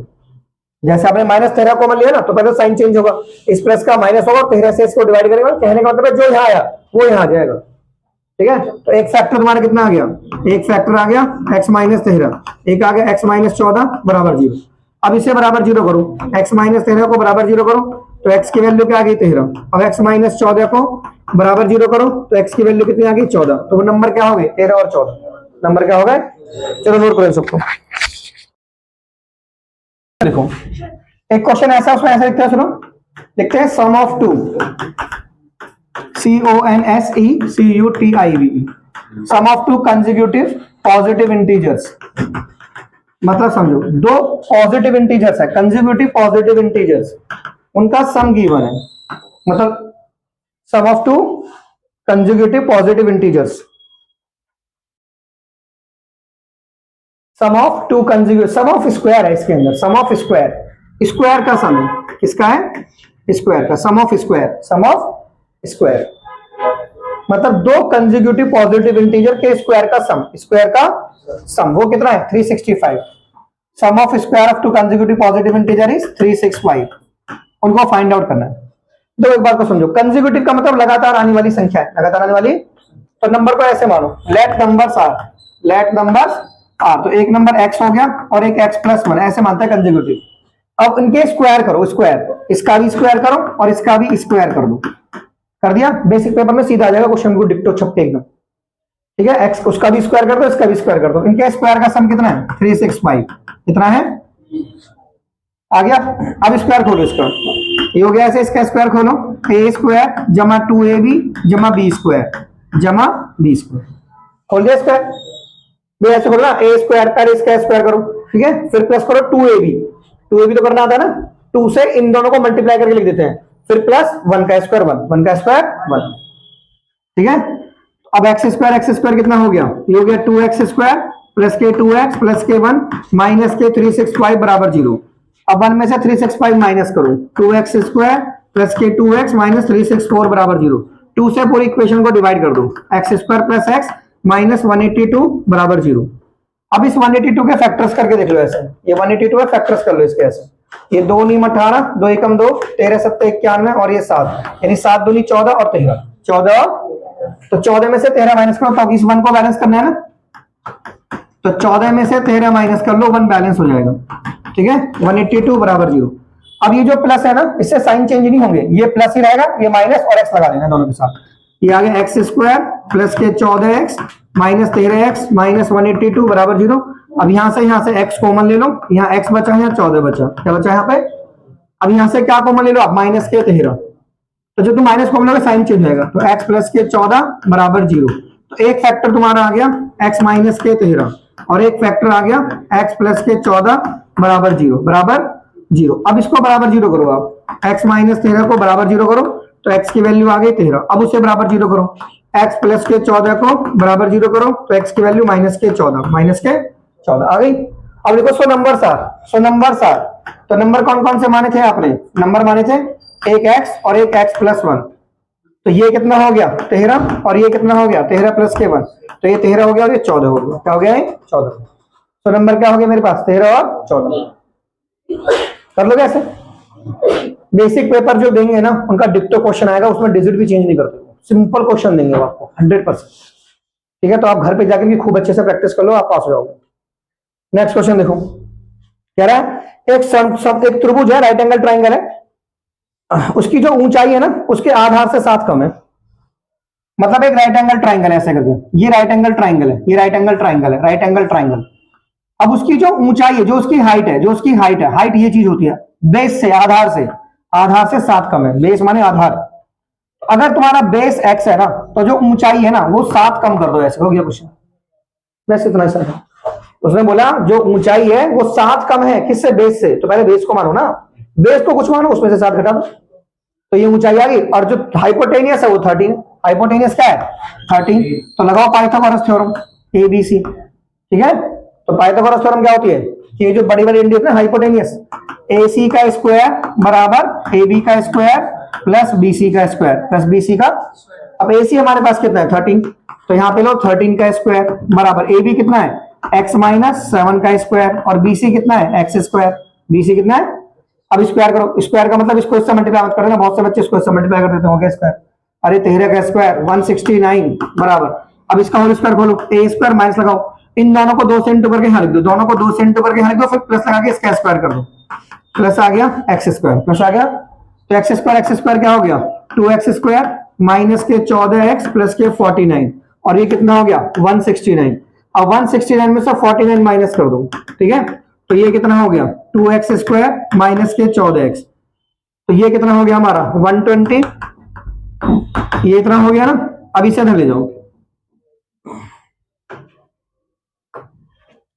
जैसे आपने माइनस 13 कॉमन लिया ना, तो पहले साइन चेंज होगा, इस प्लस का माइनस होगा, 13 से इसको डिवाइड करेगा, कहने का मतलब है जो यहाँ आया वो यहाँ आ जाएगा, ठीक है। तो एक फैक्टर तुम्हारा कितना आ गया, एक फैक्टर आ गया x माइनस 13, एक आ गया x माइनस 14 बराबर 0। अब इसे बराबर 0 करो, x माइनस 13 को बराबर 0 करो, तो x की वैल्यू क्या आ गई 13। अब x माइनस 14 को बराबर 0 करो, तो x की वैल्यू कितनी आ गई 14, तो वो नंबर क्या हो गए 13 और 14, नंबर क्या हो गए, चलो नोट करो सबको। देखो एक क्वेश्चन ऐसा, उसमें ऐसा लिखते हैं, सुनो लिखते हैं sum of two, CONSECUTIVE, sum of two consecutive positive integers, मतलब समझो दो पॉजिटिव इंटीजर्स है, कंसेक्यूटिव पॉजिटिव इंटीजर्स, उनका सम गिवन है, मतलब sum of two consecutive positive integers, sum of two consecutive, sum of square है इसके अंदर, सम ऑफ स्क्वायर, स्क्वायर का सम है, किसका है स्क्वायर का, sum of square, sum of square, मतलब दो कंसेक्यूटिव पॉजिटिव इंटीजर के स्क्वायर का सम वो कितना है 365। Sum of square of two consecutive positive integer is 365। उनको फाइंड आउट करना है। तो एक बात को समझो, कंसेक्यूटिव का मतलब लगातार आने वाली संख्या है, लगातार आने वाली। तो नंबर को ऐसे मानो, लेट नंबर्स आर, तो एक नंबर x हो गया और एक x प्लस 1, ऐसे मानता है कंसेक्यूटिव। अब इनके स्क्वायर करो, स्क्वायर, इसका भी स्क्वायर करो और इसका भी स्क्वायर कर दो। कर दिया, बेसिक पेपर में सीधा आ जाएगा क्वेश्चन को डिक्टो छप के एकदम। ठीक है, एक्स उसका भी स्क्वायर कर दो, इसका भी स्क्वायर कर दो। इनके स्क्वायर का सम कितना है 365। कितना है आ गया। अब स्क्वायर खोलो इसका, ये हो गया ऐसे, इसका स्क्वायर खोलो, ए स्क्वायर जमा 2ab जमा बी स्क्वायर जमा बी स्क्वायर। खोल दिया स्क्वायर, भी ऐसे खोलो ना, ए स्क्वायर पर इसका स्क्वायर करो, ठीक है, फिर प्लस करो 2ab तो करना आता है ना, 2 से इन दोनों को मल्टीप्लाई करके लिख देते हैं, फिर प्लस 1 का स्क्वायर 1 का स्क्वायर 1। ठीक है, अब एक्स स्क्वायर कितना हो गया, ये हो गया 2x स्क्वायर प्लस के 2x प्लस के 1 माइनस के 365 बराबर 0। अब 1 में से 365 माइनस करो, 2x स्क्वायर प्लस के 2x माइनस 364 बराबर 0। 2 से पूरी इक्वेशन को डिवाइड कर दो, x square plus x minus 182 बराबर 0। अब इस 182 के फैक्टर्स करके देख लो ऐसे, ये 182 है, फैक्टर्स कर लो इसके ऐसे, ये 2 नीम 18, 2 एकम 2, 13 7 91 और ये 7, यानी 7 दूनी 14 और 13 14। तो 14 में से 13 माइनस करो, तो इस 1 को बैलेंस करना है ना, तो 14 में से 13 माइनस कर लो, 1 बैलेंस हो जाएगा। ठीक है, 182 बराबर 0। अब ये जो प्लस है ना, इससे साइन चेंज नहीं होंगे, ये प्लस ही रहेगा, ये माइनस और एक्स लगा देना दोनों के साथ। ये आ गया एक्स स्क्वायर प्लस के 14x माइनस 13x माइनस 182 बराबर 0। अब यहां से x कॉमन ले लो, यहाँ x बचा है, 14 बचा, क्या बचा यहाँ पे। अब यहां से क्या कॉमन ले लो आप, माइनस के 13, तो जो तुम माइनस कॉमन लोगे साइन चेंज होगा, तो x प्लस के 14 बराबर 0। तो एक फैक्टर तुम्हारा आ गया x माइनस के 13 और एक फैक्टर आ गया x प्लस के 14 बराबर 0। अब इसको बराबर 0 करो आप, x माइनस 13 को बराबर 0 करो, तो x की वैल्यू आ गई 13। अब उसे बराबर 0 करो, x प्लस के 14 को बराबर 0 करो, तो x की वैल्यू माइनस के 14 आ गई। अब देखो सो नंबर आर, तो नंबर कौन कौन से माने थे आपने, नंबर माने थे एक x और एक x प्लस 1। तो ये कितना हो गया 13 और ये कितना हो गया 13 प्लस के 1, तो ये 13 हो गया और ये 14 हो गया। क्या हो गया 14। तो नंबर क्या हो गया मेरे पास 13 और 14। कर लोगे ऐसे। बेसिक पेपर जो देंगे ना उनका डिक्टो क्वेश्चन आएगा, उसमें डिजिट भी चेंज नहीं करते, सिंपल क्वेश्चन देंगे वो आपको 100%। ठीक है, तो आप घर पे जाकर भी खूब अच्छे से प्रैक्टिस कर लो, आप पास हो जाओगे। नेक्स्ट क्वेश्चन देखो, कह रहा है एक त्रिभुज है, राइट एंगल ट्राइंगल है, उसकी जो ऊंचाई है ना उसके आधार से 7 कम है। मतलब एक राइट एंगल ट्राइंगल है ऐसे करके, ये राइट एंगल ट्राइंगल है, ये राइट एंगल ट्राइंगल। अब उसकी जो ऊंचाई है, जो उसकी हाइट है, हाइट ये चीज होती है, बेस से आधार से 7 कम है। बेस माने आधार। अगर तुम्हारा बेस x है ना, तो जो ऊंचाई है ना वो 7 कम कर दो, ऐसे हो गया क्वेश्चन। बस इतना ही सर। उसने बोला जो ऊंचाई है वो 7 कम है, किससे, बेस से। तो पहले बेस को मानो ना, बेस को कुछ मानो, उसमें से 7 घटा दो, तो ये ऊंचाई आ गई। और जो हाइपोटेनियस है वो 13, हाइपोटेनियस क्या है 13। तो लगाओ पाइथागोरस थ्योरम ABC। ठीक है, तो पाइथागोरस थ्योरम क्या होती है कि ये जो बड़ी बड़ी इंडियस ना हाइपोटेनियस, AC का स्क्वायर बराबर AB का स्क्वायर प्लस BC का स्क्वायर प्लस BC का। अब AC हमारे पास कितना है 13, तो यहाँ पे लो 13 का स्क्वायर बराबर AB कितना है x माइनस 7 का स्क्वायर और BC कितना है x स्क्वायर। BC कितना है, अब स्क्वायर करो, स्क्वायर का मतलब इसको इससे मल्टीप्लाई मत करना, बहुत से बच्चे इसको इससे मल्टीप्लाई कर देते हैं स्क्वायर। अरे 13 का स्क्वायर 169 बराबर, अब इसका होल स्क्वायर खोलो, a स्क्वायर माइनस लगाओ, इन दोनों को 2 से इंटू करके यहाँ लिख दो, दोनों को 2 से इंटू करके यहाँ लिख दो, फिर प्लस लगा के इसका स्क्वायर कर दो, प्लस आ गया x स्क्वायर, प्लस आ गया। तो x स्क्वायर क्या हो गया 2x स्क्वायर माइनस के 14x प्लस के 49 और ये कितना हो गया 169। अब 169 में से 49 माइनस कर दो, ठीक है, तो ये कितना हो गया 2x स्क्वायर माइनस के 14x, तो ये कितना हो गया हमारा 120। ये इतना हो गया ना, अब इसे इधर ले जाओ,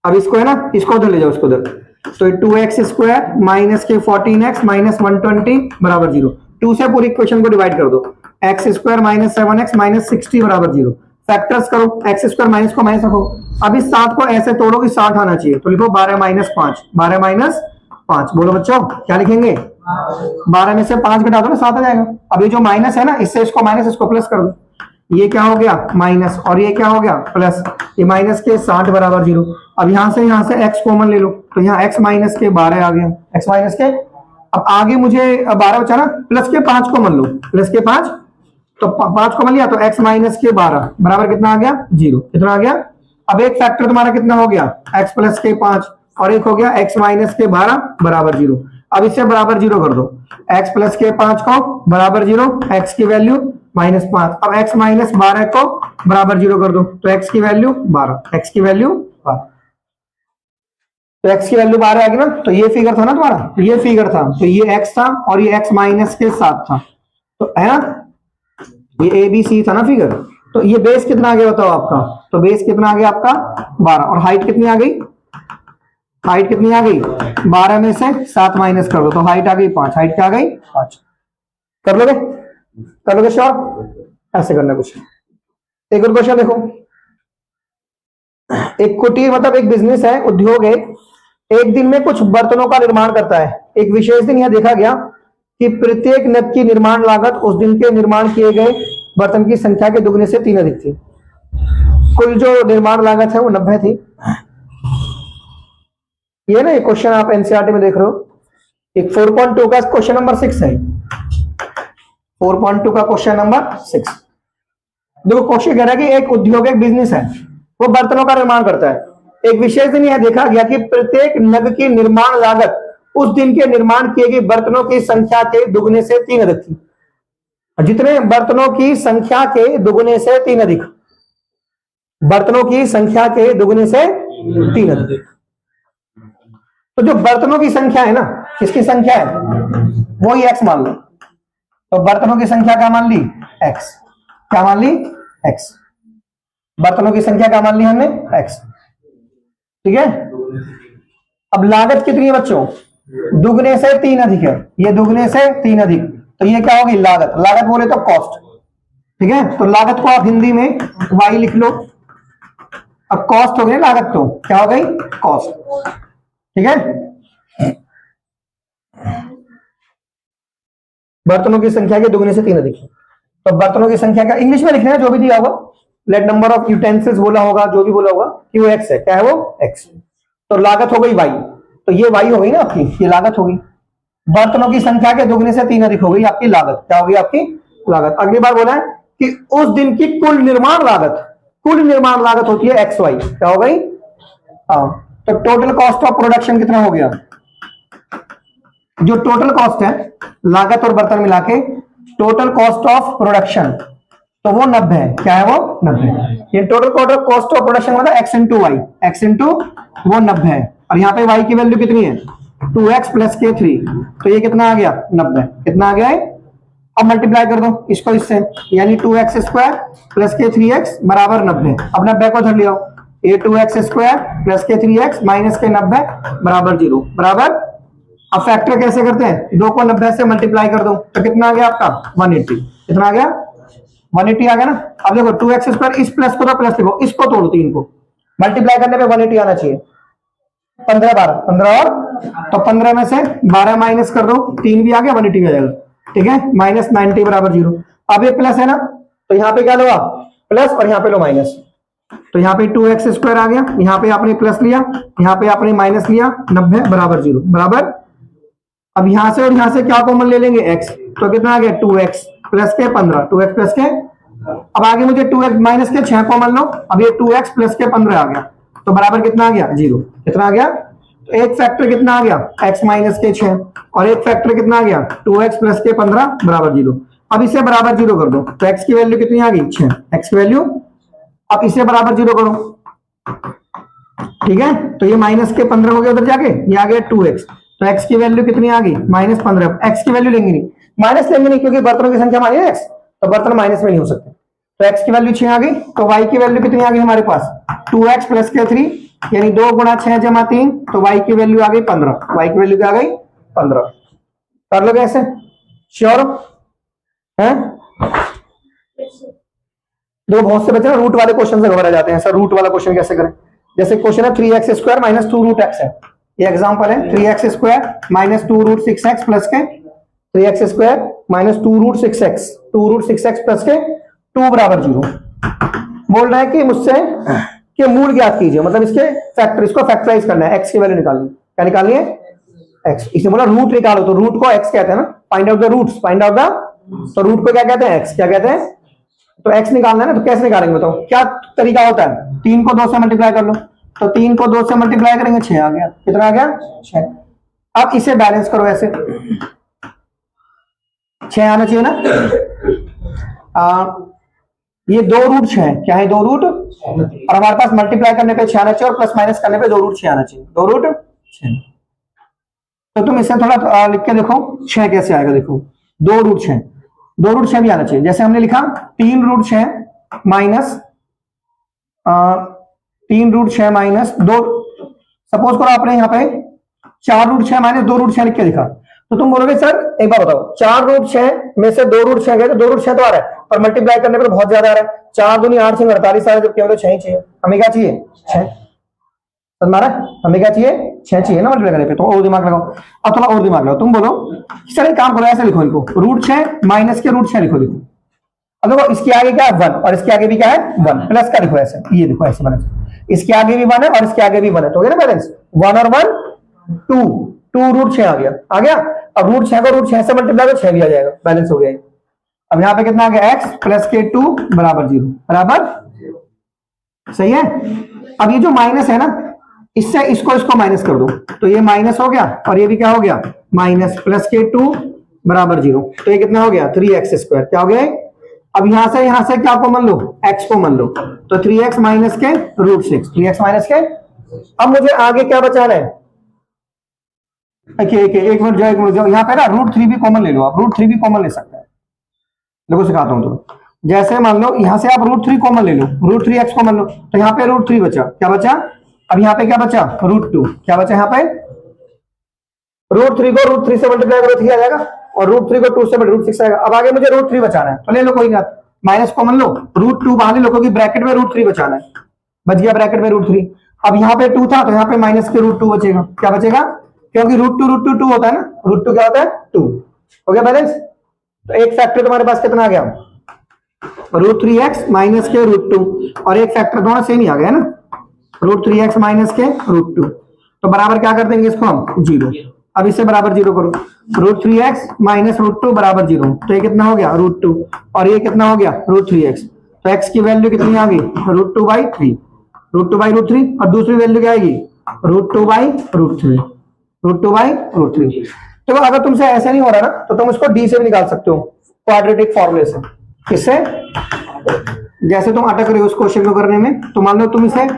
अब इसको है ना, इसको उधर ले जाओ, इसको उधर। तो 2x स्क्वायर माइनस के 14x माइनस 120 बराबर 0। 2 से पूरी इक्वेशन को डिवाइड कर दो, x square minus 7x minus 60 बराबर 0। फैक्टर्स करो, x स्क्वायर माइनस को माइनस रखो। अब इस 7 को ऐसे तोड़ो कि 60 आना चाहिए, तो लिखो 12 माइनस 5, 12 माइनस 5। बोलो बच्चों क्या लिखेंगे, 12 में से 5 घटा दो ना 7 आ जाएगा। अब ये जो माइनस है ना, इससे इसको माइनस इसको प्लस कर दो, ये क्या हो गया माइनस, और ये क्या हो गया प्लस, ये माइनस के 60 बराबर 0। अब यहां से x कॉमन ले लो, तो यहाँ x माइनस के 12 आ गया, x माइनस के, अब आगे मुझे 12 बचा ना, प्लस के 5 कॉमन लो, प्लस के 5, तो 5 कॉमन लिया तो x माइनस के 12 बराबर कितना आ गया 0, कितना आ गया। अब एक फैक्टर तुम्हारा कितना हो गया x प्लस के 5, और एक हो गया x माइनस के 12 बराबर 0। अब इससे बराबर 0 कर दो, x प्लस के 5 को बराबर 0, x की वैल्यू -5। अब x माइनस 12 को बराबर 0 कर दो, तो x की वैल्यू 12, x की वैल्यू 12, तो x की वैल्यू 12 आ गई ना। तो ये फिगर था ना तुम्हारा, तो ये फिगर था, तो ये x था और ये x माइनस के 7 था, तो है ना, ये ABC था ना फिगर। तो ये बेस कितना आ गया बताओ आपका, तो बेस कितना आ गया आपका 12, और हाइट कितनी आ गई, हाइट कितनी आ गई 12 में से 7 माइनस कर दो, तो हाइट आ गई 5, हाइट क्या आ गई 5। कर लोगे, कर लोगे श्योर, ऐसे करना कुछ। एक और क्वेश्चन देखो, एक कुटीर मतलब एक बिजनेस है, उद्योग है, एक दिन में कुछ बर्तनों का निर्माण करता है। एक विशेष दिन यह देखा गया कि प्रत्येक नग की निर्माण लागत उस दिन के निर्माण किए गए बर्तन की संख्या के दुगने से 3 अधिक थी। कुल जो निर्माण लागत है वो 90 थी। ये ना ये क्वेश्चन आप एनसीईआरटी में देख रहे हो, एक 4.2 का क्वेश्चन नंबर 6 है, 4.2 का क्वेश्चन नंबर 6। देखो क्वेश्चन कह रहा है कि एक उद्योग एक बिजनेस है, वो बर्तनों का निर्माण करता है। एक विशेष दिन यह देखा गया कि प्रत्येक नग की निर्माण लागत उस दिन के निर्माण किए गए बर्तनों की संख्या के दुगने से 3 अधिक थी। जितने बर्तनों की संख्या के दुगने से 3 अधिक, बर्तनों की संख्या के दुगने से 3 अधिक। तो जो बर्तनों की संख्या है ना, किसकी संख्या है, वो ही x मान लो। तो बर्तनों की संख्या क्या मान ली x, क्या मान ली x, बर्तनों की संख्या क्या मान ली हमने x, ठीक है। अब लागत कितनी है बच्चों, दुगने से 3 अधिक है, ये दुगने से 3 अधिक, तो ये क्या होगी लागत, लागत बोले तो कॉस्ट, ठीक है। तो लागत को आप हिंदी में y लिख लो, अब कॉस्ट हो गई लागत, तो क्या हो गई कॉस्ट, ठीक है। बर्तनों की संख्या के दुगने से 3 अधिक, तो बर्तनों की संख्या का इंग्लिश में लिखना है जो भी दिया होगा, लेट नंबर ऑफ यूटेंसिल्स बोला होगा, जो भी बोला होगा कि वो x है, क्या है वो x, तो लागत हो गई y, तो ये y हो गई ना आपकी, ये लागत हो गई। बर्तनों की संख्या के दुगने से 3 अधिक हो गई आपकी लागत, क्या हो गई आपकी लागत। अगली बार बोला है कि उस दिन की कुल निर्माण लागत, कुल निर्माण लागत होती है xy, क्या हो गई, हाँ। तो टोटल कॉस्ट ऑफ प्रोडक्शन कितना हो गया, जो टोटल कॉस्ट है लागत और बर्तन मिला के, टोटल कॉस्ट ऑफ प्रोडक्शन, तो वो 90 है, क्या है वो 90। ये टोटल कॉस्ट ऑफ प्रोडक्शन मतलब x into y, x into वो 90 है, और यहाँ पे y की वैल्यू कितनी है 2x प्लस के 3, तो ये कितना आ गया 90, कितना आ गया है। अब मल्टीप्लाई कर दो इसको इससे, यानी 2x square plus k 3x बराबर 90। अब 90 को धर लिया, ये 2x square plus k 3x minus के 90 बराबर 0 बराबर। अब फैक्टर कैसे करते हैं, 2 को 90 से मल्टीप्लाई कर दो, तो कितना आ गया आपका 180, कितना आ गया 180 आ गया ना। अब देखो 2x स्क्वायर, इस प्लस को तो प्लस लिखो, इसको तोड़ो 3 को, मल्टीप्लाई करने पे 180 आना चाहिए। 15 12 15 और, तो 15 में से 12 माइनस कर दो, 3 भी आ गया 180 आ जाएगा, ठीक है, -90 बराबर 0। अब ये प्लस है ना, तो यहाँ पे क्या लो आप प्लस, और यहाँ पे लो माइनस, तो यहाँ पे 2x स्क्वायर आ गया, यहाँ पे आपने प्लस लिया, यहाँ पे आपने माइनस लिया, 90 बराबर 0 बराबर। अब यहां से और यहां से क्या कॉमन ले लेंगे x, तो कितना आ गया 2x प्लस के 15, 2x प्लस के, अब आगे मुझे 2x माइनस के 6 कॉमन लो, अब ये 2x प्लस के 15 आ गया, तो बराबर कितना आ गया 0, कितना आ गया। तो एक फैक्टर कितना आ गया x माइनस के 6, और एक फैक्टर कितना आ गया 2x प्लस के 15 बराबर 0। अब इसे बराबर 0 कर दो, तो x की वैल्यू कितनी आ गई 6, x की वैल्यू, अब इसे बराबर 0 करो, ठीक है। तो ये माइनस के 15 हो गया उधर जाके, ये आ गया 2x, तो x की वैल्यू कितनी आ गई -15। x की वैल्यू लेंगे नहीं, माइनस लेंगे नहीं, क्योंकि बर्तनों की संख्या मानी है x, तो बर्तन माइनस में नहीं हो सकते, तो x की वैल्यू 6 आ गई। तो y की वैल्यू कितनी आ गई हमारे पास 2x प्लस के 3, यानी 2 गुणा 6 जमा 3, तो y की वैल्यू आ गई 15, y की वैल्यू क्या आ गई 15। कर लो कैसे, श्योर है। देखो बहुत से बच्चे ना रूट वाले क्वेश्चन से घबरा जाते हैं, सर रूट वाला क्वेश्चन कैसे करें। जैसे क्वेश्चन है 3x square minus 2 root x है, ये एग्जांपल है 3x square minus 2 root 6x plus k, 3x square minus 2 root 6x, 2 root 6x plus k 2 बराबर 0। बोल रहा है कि मुझसे कि मूल ज्ञात कीजिए, मतलब इसके फैक्टर, इसको फैक्टराइज करना है, एक्स की वैल्यू निकालनी। क्या निकालनी है? एक्स। इसने बोला रूट निकालो, तो रूट को एक्स कहते हैं ना, find out the roots, find out the, तो रूट को क्या कहते हैं? एक्स। क्या कहते हैं? तो एक्स निकालना है ना, तो कैसे निकालेंगे बताओ? क्या तरीका होता है? 3 को 2 से मल्टीप्लाई कर लो, तो 3 को 2 से मल्टीप्लाई करेंगे 6 आ गया। कितना आ गया? 6। अब इसे बैलेंस करो ऐसे, 6 आना चाहिए ना। ये 2 रूट 6 है, क्या है? 2 रूट, और हमारे पास मल्टीप्लाई करने पे 6 आना चाहिए और प्लस माइनस करने पे 2 रूट 6 आना चाहिए। 2 रूट 6। तो तुम इसे थोड़ा लिख के देखो 6 कैसे आएगा। देखो 2 रूट 6, 2 रूट 6 भी आना चाहिए। जैसे हमने लिखा 3 root 6 minus 3 root 6 minus 2, suppose करो आपने यहाँ पे 4 रूट 6 माइनस 2 रूट 6 लिख के लिखा, तो तुम बोलोगे सर एक बार बताओ, 4 रूट 6 में से 2 रूट 6 गए तो 2 रूट 6 तो आ रहा है, पर मल्टीप्लाई करने पर बहुत ज्यादा आ रहा है। 4 दूनी 8 6 48 आ रहा है, जबकि हमें तो 6 ही चाहिए। हमें क्या चाहिए? 6। मारा, हमें क्या चाहिए? 6 चाहिए ना मल्टीप्लाई करने पे। तो और दिमाग लगाओ, अब थोड़ा और दिमाग लगाओ। तुम बोलो सर एक काम करो, ऐसे लिखो इनको, रूट 6 माइनस के रूट 6 लिखो। देखो अब देखो इसके आगे क्या है? 1, और इसके आगे भी क्या है? 1। प्लस का लिखो ऐसे, ये देखो ऐसे बना, इसके आगे भी 1 है और इसके आगे भी 1 है, तो हो गया ना बैलेंस। 1 और 1 2, 2 रूट 6 आ गया, आ गया। अब रूट 6 को रूट 6 से मल्टीप्लाई तो 6 भी आ जाएगा, बैलेंस हो गया। अब यहाँ पे कितना आ गया? x प्लस के 2 बराबर 0, बराबर सही है। अब ये जो माइनस है ना, इससे इसको इसको माइनस कर दो, तो ये माइनस हो गया और ये भी क्या हो गया? माइनस। प्लस के 2 बराबर 0, तो ये कितना हो गया? 3x²। क्या हो गया? अब यहां से क्या कॉमन लो? x को मान लो, तो 3x माइनस के रूट 6, 3x माइनस के। अब मुझे आगे क्या बचाना है? एक मिनट जाओ, एक मिनट जाओ, यहाँ पे ना रूट 3 भी कॉमन ले लो आप, रूट 3 भी कॉमन ले सकते हैं। देखो सिखाता हूँ तुम्हें। जैसे मान लो यहां से आप रूट 3 कॉमन ले लो, रूट 3x कॉमन लो, तो यहाँ पे रूट 3 बचा। क्या बचा? अब यहाँ पे क्या बचा? रूट 2। क्या बचा यहाँ पे? रूट 3 को रूट 3 से मल्टीप्लाई करो 3 आ जाएगा, और रूट 3 को 2 से रूट 6 आएगा। अब आगे मुझे रूट 3 बचाना है, तो ले लो कोई बात, माइनस कॉमन लो, रूट 2 बाहर ले लो, क्योंकि ब्रैकेट में रूट 3 बचाना है। बच गया ब्रैकेट में रूट 3। अब यहाँ पे 2 था, तो यहाँ पे माइनस के रूट 2 बचेगा। क्या बचेगा? क्योंकि रूट टू 2 होता है ना, रूट 2 क्या होता है? 2। हो गया बैलेंस। तो एक फैक्टर तुम्हारे पास कितना आ गया? रूट 3x माइनस के रूट 2, और एक फैक्टर दोनों सेम ही आ गया ना, रूट 3x माइनस के रूट 2। तो बराबर क्या कर देंगे इसको हम? 0। अब इसे बराबर 0 करो, रूट 3x माइनस रूट 2 बराबर 0, तो ये कितना हो गया? रूट 2, और ये कितना हो गया? Root 3x। तो x की वैल्यू कितनी आ गई? रूट 2/3, रूट 2/√3, और दूसरी वैल्यू क्या आएगी? Root 2/√3, root 2/√3। तो अगर तुमसे ऐसे नहीं हो रहा ना, तो तुम इसको d से भी निकाल सकते हो, क्वाड्रेटिक फॉर्मूले से। किससे? जैसे तुम अटक रहे हो उस क्वेश्चन को करने में, तो मान लो तुम इसे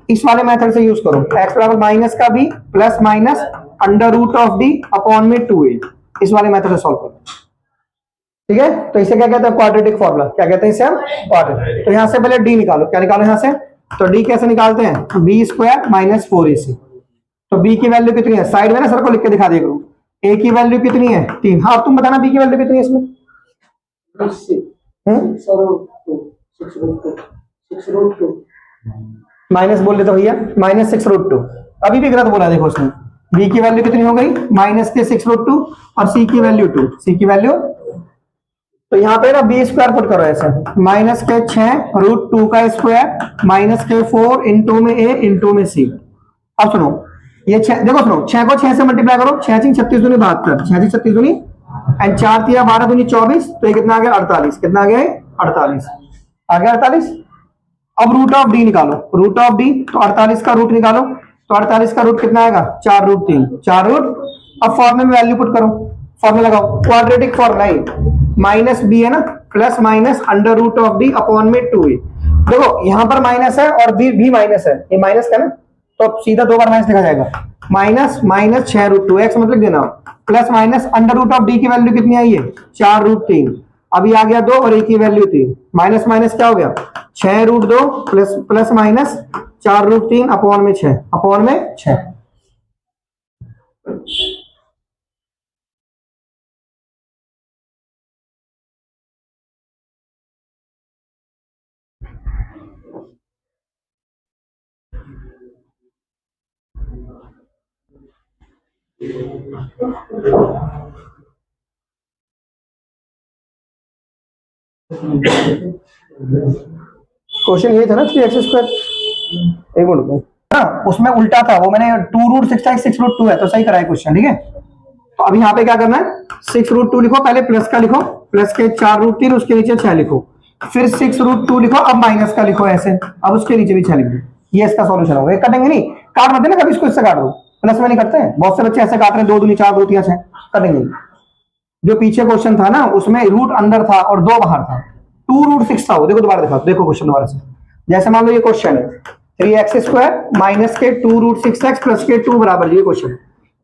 इस वाले मेथड से यूज करो, x बराबर माइनस का b plus minus under root of d upon में 2a, इस वाले मेथड से सॉल्व करो। ठीक है, तो इसे क्या कहते हैं? Quadratic formula. क्या कहते हैं इसे हम? क्वाड्रेटिक। तो यहां से पहले d निकालो। क्या निकालो यहां से? तो d कैसे निकालते हैं? b² minus 4ac। तो b की वैल्यू कितनी है? साइड में ना सर को लिख के दिखा दिया करो। a की वैल्यू कितनी है? 3। हाँ तुम बताना b की वैल्यू कितनी है इसमें? माइनस बोल देता भैया, -6√2। अभी भी गलत बोला, देखो उसने। b की वैल्यू कितनी हो गई? माइनस के 6√2, और c की वैल्यू 2। c की वैल्यू, तो यहाँ पे ना b² पुट करो ऐसे, माइनस के 6√2 का स्क्वायर माइनस के 4 इंटू में a इंटू में c। अब सुनो, ये 6 देखो, सुनो 6 को 6 से मल्टीप्लाई करो, 6 6 36 दूनी 72, 6 6 36 दूनी एंड 4 3 12 दूनी 24, तो ये कितना आ गया? 48। कितना आ गया? 48 आ गया, 48। अब रूट ऑफ डी निकालो, रूट ऑफ डी, तो 48 का रूट निकालो, तो 48 का रूट कितना आएगा? 4√3, 4 रूट। अब फॉर्मूले में वैल्यू पुट करो, फॉर्मूला लगाओ, क्वाड्रेटिक फॉर्मूला माइनस बी है ना, plus minus under root of D upon में 2a। देखो यहां पर माइनस है और बी भी माइनस है, ये माइनस का ना, तो सीधा 2 बार माइनस लिखा जाएगा, माइनस माइनस 6√2x मतलब देना, plus minus under root of D की वैल्यू कितनी आई है? 4√3। अभी आ गया 2 और ए की वैल्यू 3, माइनस माइनस क्या हो गया? 6√2 प्लस प्लस माइनस 4√3 अपॉन में 6, अपॉन में 6। क्वेश्चन ये था ना 3x²। एक मिनट रुको। हाँ उसमें उल्टा था वो, मैंने 2√6 था, 6√2 है, तो सही कराया क्वेश्चन। ठीक है, तो अभी यहाँ पे क्या करना है, 6√2 लिखो, पहले प्लस का लिखो, प्लस के 4√3, उसके नीचे 6 लिखो, फिर 6√2 लिखो, अब माइनस का लिखो ऐसे, अब उसके नीचे भी 6 लिख दो। ये इसका सॉल्यूशन होगा। कटेंगे नहीं, काट मत देना कभी इसको, इससे काट दो, प्लस में नहीं करते हैं, बहुत से बच्चे ऐसे काट रहे हैं, 2 दूनी 4, 2 3 6, कटेंगे नहीं। जो पीछे क्वेश्चन था ना उसमें रूट अंदर था और 2 बाहर था, 2√6 था वो। देखो दोबारा दिखा, देखो क्वेश्चन दोबारा से। जैसे मान लो ये क्वेश्चन है 3x² माइनस के 2√6x प्लस के 2 बराबर, ये क्वेश्चन है।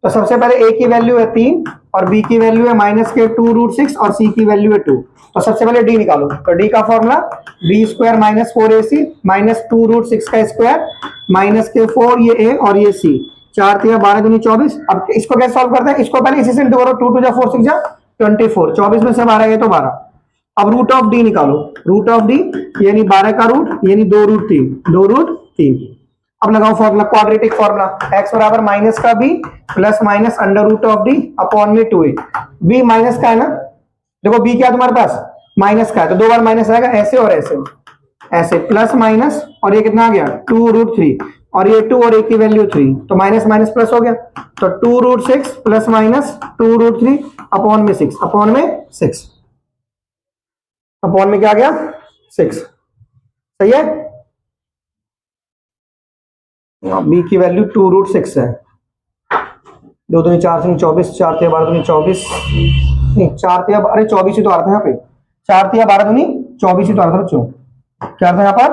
तो सबसे पहले a की वैल्यू है 3 और b की वैल्यू है माइनस के 2√6 और c की वैल्यू है 2। तो सबसे पहले d निकालो, तो d का formula b² minus 4ac minus 2√6 का स्क्वायर माइनस के 4, ये a और ये c, 4 3 12 दूनी 24। अब इसको कैसे सॉल्व करते हैं, इसको पहले इसी से इंटू करो, 2 2 जा 4 6 जा 24, 24 में से 12 गए तो 12। अब रूट ऑफ डी निकालो, रूट ऑफ डी यानी 12 का रूट यानी 2√3, 2√3। अब लगाओ फॉर्मूला, क्वाड्रेटिक फॉर्मूला, x बराबर माइनस का b plus minus under root of D upon में 2a। b माइनस का है ना, देखो b क्या है तुम्हारे पास, माइनस का है, तो 2 बार माइनस आएगा, ऐसे और ऐसे, ऐसे प्लस माइनस, और ये कितना आ गया 2√3, और ये 2 और a की वैल्यू 3, तो माइनस माइनस प्लस हो गया, तो 2√6 प्लस माइनस 2√3 अपॉन में 6, अपॉन में 6, अपॉन में क्या आ गया 6। सही है, b की वैल्यू 2√6 है, 2 दूनी 4 से 24, 4 3 12 दूनी 24, नहीं 4 3 अरे 24 ही तो आ रहा था यहाँ पे, 4 3 12 दूनी 24 ही तो आ रहा था बच्चों, क्या था यहाँ पर,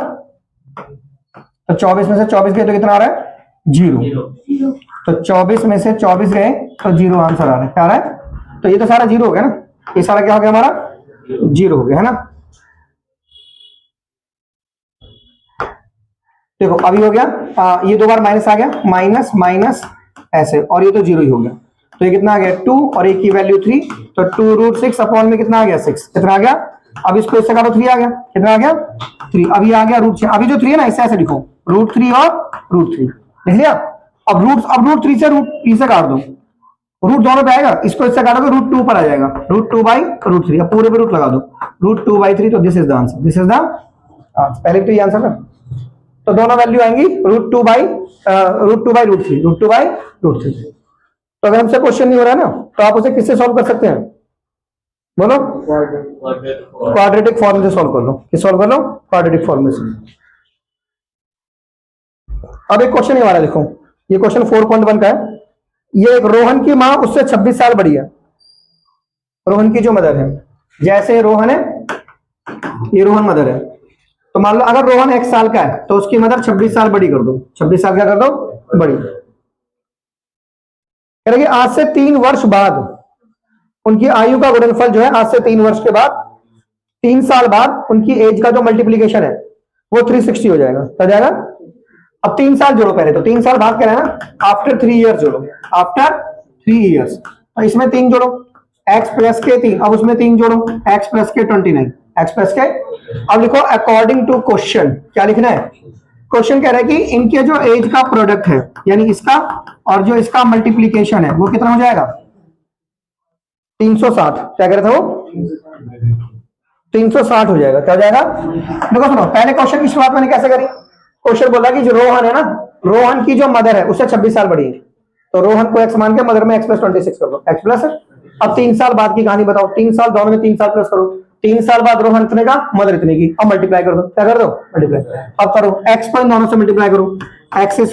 तो 24 में से 24 गए तो कितना आ रहा है 0, तो 24 में से 24 गए तो 0 आंसर आ रहा है, क्या आ रहा है, तो ये तो सारा 0 हो गया ना, ये सारा क्या हो गया हमारा 0 हो गया है ना। देखो अभी हो गया, ये 2 बार माइनस आ गया, माइनस माइनस ऐसे, और ये तो 0 ही हो गया, तो ये कितना आ गया 2 और एक की वैल्यू 3, तो 2√6 अपॉन में कितना आ गया 6, कितना आ गया, अब इसको इससे काटो 3 आ गया, कितना आ गया 3, अभी आ गया √6, अभी जो 3 है ना इससे ऐसे लिखो, √3 और √3 लिख लिया। अब √3 से √3 से काट दो, रूट दोनों पे आएगा, इसको इससे काटोगे √2 पर आ जाएगा, √2/√3, अब पूरे पे रूट लगा दो, √2/3, तो this is the answer, this is the answer. पहले तो ये आंसर था, तो दोनों वैल्यू आएंगी √2/√3, √2/√3। तो अगर हमसे क्वेश्चन नहीं हो रहा है ना, तो आप उसे किससे सॉल्व कर सकते हैं, बोलो, क्वाड्रेटिक फॉर्मूले से सॉल्व कर लो, किस सॉल्व कर लो, क्वाड्रेटिक फॉर्मूले से। अब एक क्वेश्चन ये हमारा देखो, ये क्वेश्चन 4.1 का है, ये एक रोहन की माँ उससे 26 साल बड़ी है, रोहन की जो मदर है, जैसे रोहन है, ये रोहन मदर है, तो मान लो अगर रोहन 1 साल का है तो उसकी मदर 26 साल बड़ी कर दो, 26 साल क्या कर दो बड़ी, करेंगे आज से 3 वर्ष बाद उनकी आयु का गुणनफल जो है, आज से 3 वर्ष के बाद, 3 साल बाद उनकी एज का जो मल्टीप्लीकेशन है वो 360 हो जाएगा, क्या जाएगा। अब 3 साल जोड़ो पहले, तो 3 साल बाद क्या है ना, आफ्टर 3 ईयर्स जोड़ो, आफ्टर 3 ईयर्स, तो इसमें 3 जोड़ो, x प्लस के 3, अब उसमें 3 जोड़ो, x प्लस के 29, x प्लस के, अब लिखो अकॉर्डिंग टू क्वेश्चन, क्या लिखना है, क्वेश्चन कह रहा है कि इनके जो एज का प्रोडक्ट है यानी इसका और जो इसका मल्टीप्लीकेशन है वो कितना हो जाएगा 360, क्या कह रहा था वो 360 हो जाएगा, क्या हो जाएगा। देखो सुनो, पहले क्वेश्चन की शुरुआत मैंने कैसे करी, क्वेश्चन बोला कि जो रोहन है ना, रोहन की जो मदर है उससे 26 साल बड़ी है, तो रोहन को x मान के मदर में x प्लस 26 कर दो, x प्लस। अब 3 साल बाद की कहानी बताओ, 3 साल दोनों में 3 साल प्लस करो, 3 साल बाद रोहन इतने का मदर इतने की, अब मल्टीप्लाई कर दो, क्या कर दो मल्टीप्लाई, अब करो x पर दोनों से मल्टीप्लाई करो, x²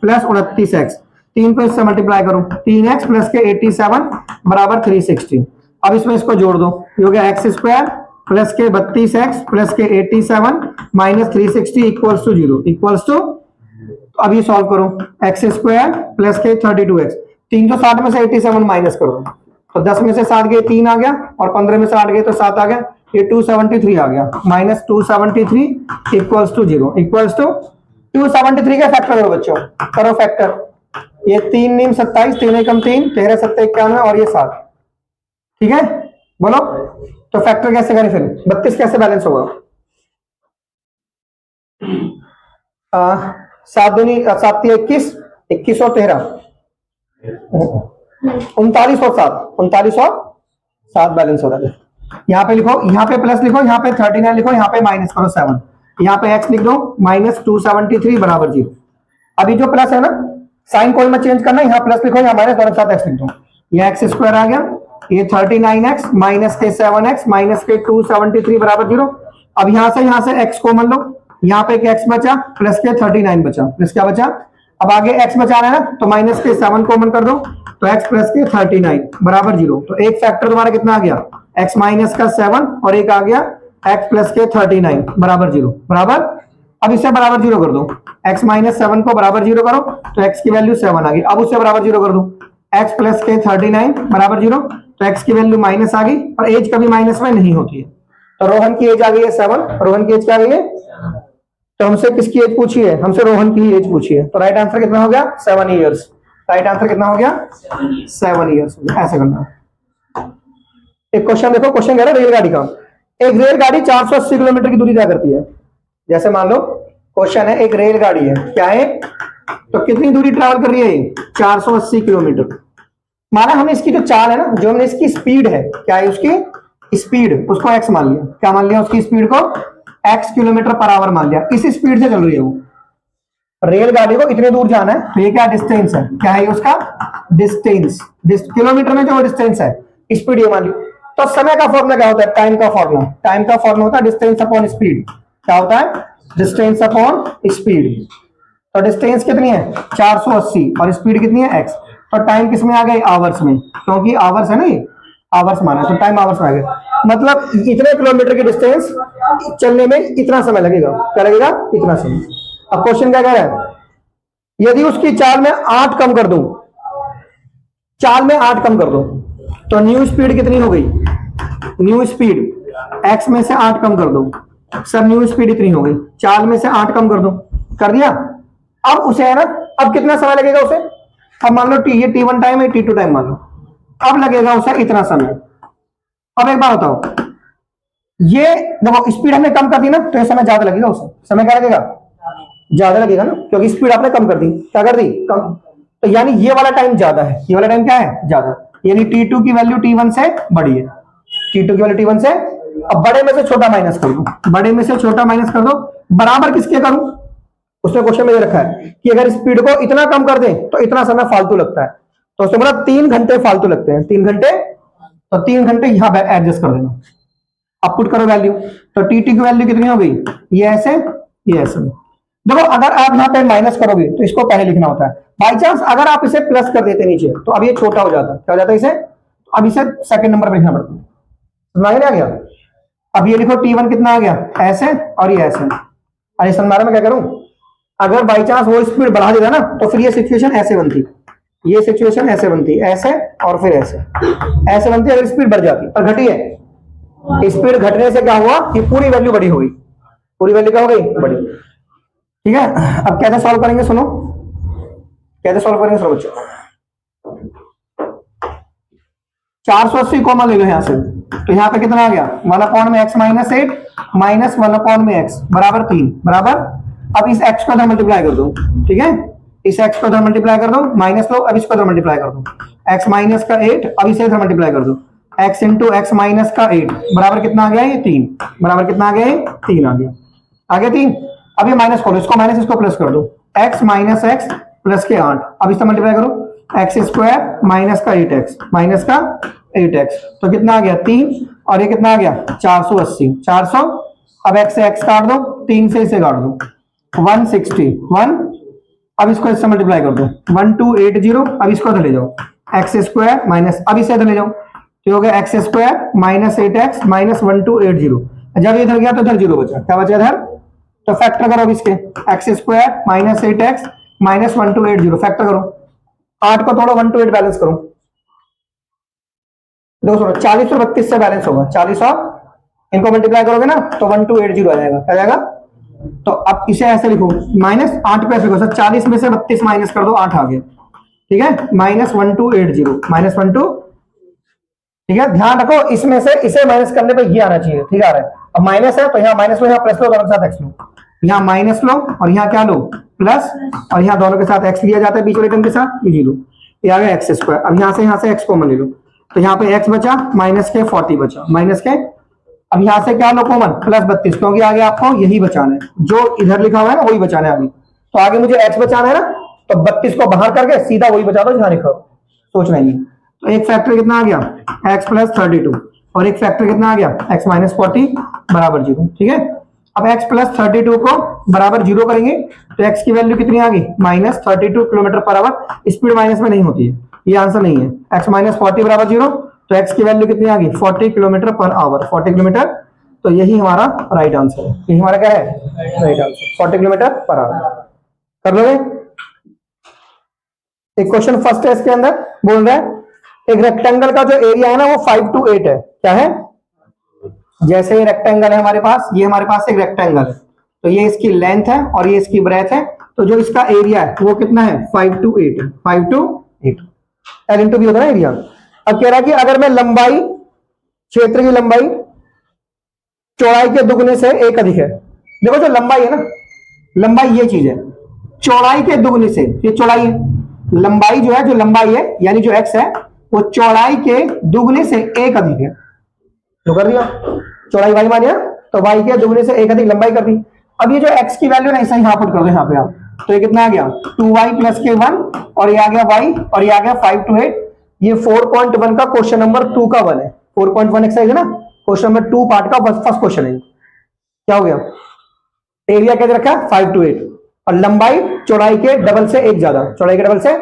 प्लस 29x, 3 पे इससे मल्टीप्लाई करो, 3x प्लस के 87 बराबर 360, अब इसमें इसको जोड़ दो, ये हो गया x² प्लस के 32x plus k 87 minus 360 equals to 0, equals to, अब ये सॉल्व करो, x² प्लस के 32x, 360 में से 87 माइनस कर दो, तो 10 में से 7 गए 3 आ गया, और 15 में से 8 गए तो 7 आ गया, ये 273 आ गया, minus 273 equals to 0, equals to 273 का फैक्टर करो बच्चों, करो फैक्टर, ये 3 9 27, 3 एकम 3, 13 7 91 और ये 7, ठीक है, बोलो तो फैक्टर कैसे करें, फिर 32 कैसे बैलेंस होगा, 7 दूनी 7 21, 21 और 13, 39 और 7, 39 और 7 बैलेंस हो रहा है, यहाँ पे लिखो, यहाँ पे प्लस लिखो, यहाँ पे 39 लिखो, यहाँ पे माइनस करो 7, यहाँ पे x लिख दो -273 बराबर 0। अभी जो प्लस है ना, साइन कोई मत चेंज करना, यहाँ प्लस लिखो, यहाँ माइनस, दोनों के साथ x लिख दो। ये x स्क्वायर आ गया, ये 39x माइनस के 7x माइनस के 273 बराबर 0। अब यहाँ से x कॉमन लो, यहाँ पे x बचा प्लस के 39 बचा, प्लस क्या बचा, अब आगे x बचाना है ना, तो माइनस के 7 कॉमन कर दो, तो x प्लस के 39 बराबर 0। तो एक फैक्टर तुम्हारा कितना आ गया, x माइनस का 7 और एक आ गया x प्लस के 39 बराबर 0 बराबर। अब इसे बराबर 0 कर दो, x माइनस 7 को बराबर 0 करो तो x की वैल्यू 7 आ गई। अब उसे बराबर 0 कर दो, x प्लस के 39 बराबर 0, तो x की वैल्यू माइनस आ गई, और एज कभी माइनस में नहीं होती है। तो रोहन की एज आ गई है 7, रोहन की एज क्या आ गई है, तो हमसे किसकी एज पूछी है, हमसे रोहन की एज पूछी है। तो राइट आंसर कितना हो गया, 7 इयर्स। राइट आंसर कितना हो गया, 7 इयर्स। ऐसे करना है। एक क्वेश्चन देखो, क्वेश्चन कह रहा है रेलगाड़ी का। एक रेलगाड़ी 480 किलोमीटर की दूरी तय करती है। जैसे मान लो क्वेश्चन है, एक रेलगाड़ी है, क्या है, तो कितनी दूरी ट्रैवल कर रही है, 480 किलोमीटर। माना हमने इसकी जो चाल है ना, जो हमने इसकी स्पीड है, क्या है उसकी स्पीड, उसको x मान लिया। क्या मान लिया, उसकी स्पीड को x किलोमीटर पर आवर मान लिया। इस स्पीड से चल रही है वो रेलगाड़ी को, इतने दूर जाना है, तो ये क्या डिस्टेंस है, क्या है उसका डिस्टेंस, किलोमीटर में जो डिस्टेंस है, स्पीड ये मान ली। तो समय का फॉर्मूला क्या होता है, टाइम का फॉर्मूला, टाइम का फॉर्मूला होता है डिस्टेंस अपॉन स्पीड। क्या होता है, डिस्टेंस अपॉन स्पीड। तो डिस्टेंस कितनी है 480 और स्पीड कितनी है x। तो टाइम किस में आ गई, आवर्स में, क्योंकि आवर्स है ना, ये आवर्स माना, तो टाइम आवर्स में आ गया। मतलब इतने किलोमीटर की डिस्टेंस चलने में इतना समय लगेगा। क्या लगेगा, इतना समय। अब क्वेश्चन क्या कह रहा है, यदि उसकी चाल में 8 कम कर दूं, चाल में 8 कम कर दो, तो न्यू स्पीड कितनी हो गई, न्यू स्पीड x में से 8 कम कर दो, सर न्यू स्पीड इतनी हो गई, चाल में से 8 कम कर दो, कर दिया। अब उसे है ना, अब कितना समय लगेगा उसे, अब मान लो ये t1 टाइम है, t2 टाइम मान लो, अब लगेगा उसे इतना समय। अब एक बात बताओ, ये देखो स्पीड हमने कम कर दी ना, तो ये समय ज्यादा लगेगा उसे। समय क्या लगेगा, ज्यादा लगेगा ना, क्योंकि स्पीड आपने कम कर दी। क्या कर दी, कम। तो यानी ये वाला टाइम ज्यादा है, ये वाला टाइम क्या है, ज्यादा। यानी t2 की वैल्यू t1 से बड़ी है, t2 की वैल्यू t1 से। अब बड़े में से छोटा माइनस कर दो, बड़े में से छोटा माइनस कर दो, बराबर किसके करूं। उसने क्वेश्चन में ये रखा है कि अगर स्पीड को इतना कम कर दें तो इतना समय फालतू लगता है। तो उसने बोला 3 घंटे फालतू लगते हैं, 3 घंटे, तो 3 घंटे यहां पे एडजस्ट कर देना। अब पुट करो वैल्यू, तो टी की वैल्यू कितनी हो गई, ये ऐसे, ये ऐसे। देखो अगर आप यहाँ पे माइनस करोगे तो इसको पहले लिखना होता है। बाई चांस अगर आप इसे प्लस कर देते नीचे, तो अब ये छोटा हो जाता है। क्या हो जाता है इसे, अब इसे सेकंड नंबर पे लिखना पड़ता है। समझ में आ गया। अब ये लिखो t1 कितना आ गया, ऐसे और ये ऐसे। अरे संभारा में क्या करूं, अगर बाई चांस वो स्पीड बढ़ा देता ना, तो फिर ये सिचुएशन ऐसे बनती, ये सिचुएशन ऐसे बनती, ऐसे और फिर ऐसे, ऐसे बनती अगर स्पीड बढ़ जाती। और घटी है, स्पीड घटने से क्या हुआ कि पूरी वैल्यू बड़ी हो गई, पूरी वैल्यू क्या हो गई, बड़ी। ठीक है, अब कैसे सॉल्व करेंगे सुनो, कैसे सॉल्व करेंगे सुनो बच्चों। 480 कॉमन ले लो यहां से, तो यहां पे कितना आ गया, 1 में x माइनस 8 माइनस 1 में x बराबर 3 बराबर। अब इस x को इधर मल्टीप्लाई कर दो, ठीक है, इस x को इधर मल्टीप्लाई कर दो, माइनस लो, अब इसको इधर मल्टीप्लाई कर दो, x माइनस का 8, अब इसे इधर मल्टीप्लाई कर दो, x इंटू एक्स माइनस का 8 बराबर कितना आ गया, ये 3 बराबर कितना आ गया, 3 आ गया, आ गया 3। अब ये माइनस खोलो, इसको माइनस इसको प्लस कर दो, x माइनस एक्स प्लस के 8, अब इससे मल्टीप्लाई करो, एक्स स्क्वायर माइनस का 8x माइनस का 8x, तो कितना आ गया 3, और ये कितना आ गया 480, 400। अब x से x काट दो, 3 से इसे काट दो, 161। अब इसको इससे मल्टीप्लाई कर दो, 1280। अब इसको इधर ले जाओ, एक्स स्क्वायर माइनस, अब इसे इधर ले जाओ, तो हो गया x square minus 8x minus 1280। जब इधर गया तो इधर 0 बचा, क्या बचा इधर, तो फैक्टर करो अब इसके, x square minus 8x minus 1280 factor करो, 8 को तोड़ो 1 to 8 बैलेंस करो, देखो 40 और 32 से बैलेंस होगा, 40 और इनको मल्टीप्लाई करोगे ना तो 1280 आ जाएगा, क्या जाएगा। तो अब इसे ऐसे लिखो, माइनस 8 पे लिखो, 40 में से 32 माइनस कर दो, 8 आ गया, ठीक है, माइनस 1280 माइनस 12। ठीक है, ध्यान रखो इसमें से इसे माइनस करने पे ये आना चाहिए, ठीक है, अब माइनस है तो यहाँ माइनस लो, यहाँ प्लस लो, दोनों के साथ एक्स लो, यहाँ माइनस लो और यहाँ क्या लो प्लस, और यहाँ दोनों के साथ एक्स लिया जाता है बीच वाले टर्म के साथ, ये लो, ये आ गया एक्स स्क्वायर। अब यहाँ से एक्स कॉमन ले लो, तो यहाँ पे x बचा माइनस के 40 बचा माइनस के। अब यहाँ से क्या लो कॉमन, प्लस 32, क्योंकि आगे आपको यही बचाना है जो इधर लिखा हुआ है ना, वही बचाना है आगे। तो आगे मुझे x बचाना है ना, तो 32 को बाहर करके सीधा वही बचा दो जहां लिखा हो, सोचना ही। तो एक फैक्टर कितना आ गया x प्लस 32, और एक फैक्टर कितना आ गया x माइनस 40 बराबर 0। ठीक है, अब x प्लस 32 को बराबर 0 करेंगे तो x की वैल्यू कितनी आ गई minus 32 kilometre per hour. Speed minus में नहीं होती है, ये आंसर नहीं है। x माइनस 40 बराबर 0, तो x की वैल्यू कितनी आ गई 40 किलोमीटर पर आवर, 40 किलोमीटर। तो यही हमारा राइट आंसर है, यही हमारा क्या है right answer, 40 kilometre per hour. कर लोगे? एक क्वेश्चन फर्स्ट है इसके अंदर, बोल रहा है एक रेक्टेंगल का जो एरिया है ना वो 5 to 8 है। क्या है? जैसे ये रेक्टेंगल है हमारे पास, ये हमारे पास एक रेक्टेंगल है, तो ये इसकी लेंथ है और ये इसकी ब्रेथ है, तो जो इसका एरिया है वो कितना है 5 to 8 है, 5 to 8 एल इंटू बी होता है ना एरिया। अब कह रहा है कि अगर मैं लंबाई, क्षेत्र की लंबाई चौड़ाई के दुगने से एक अधिक है। देखो जो लंबाई है ना, लंबाई ये चीज है, चौड़ाई के दुगने से, ये चौड़ाई है, लंबाई जो है, जो लंबाई है यानी जो एक्स है वो चौड़ाई के दुगने से एक अधिक है। तो कर दिया, चौड़ाई वाई मानिया तो वाई के दुगने से एक अधिक लंबाई कर दी। अब ये जो एक्स की वैल्यू ना ऐसा यहां पुट कर दो यहाँ पे आप, तो ये कितना आ गया 2y प्लस के 1, और ये आ गया y, और ये आ गया 5 to 8। ये 4.1 का क्वेश्चन नंबर 2 का 1 है, 4.1 एक्सरसाइज है ना, क्वेश्चन नंबर 2 पार्ट का फर्स्ट क्वेश्चन है। क्या हो गया, एरिया कैसे रखा 5 to 8, और लंबाई चौड़ाई के डबल से एक ज्यादा, चौड़ाई के डबल से।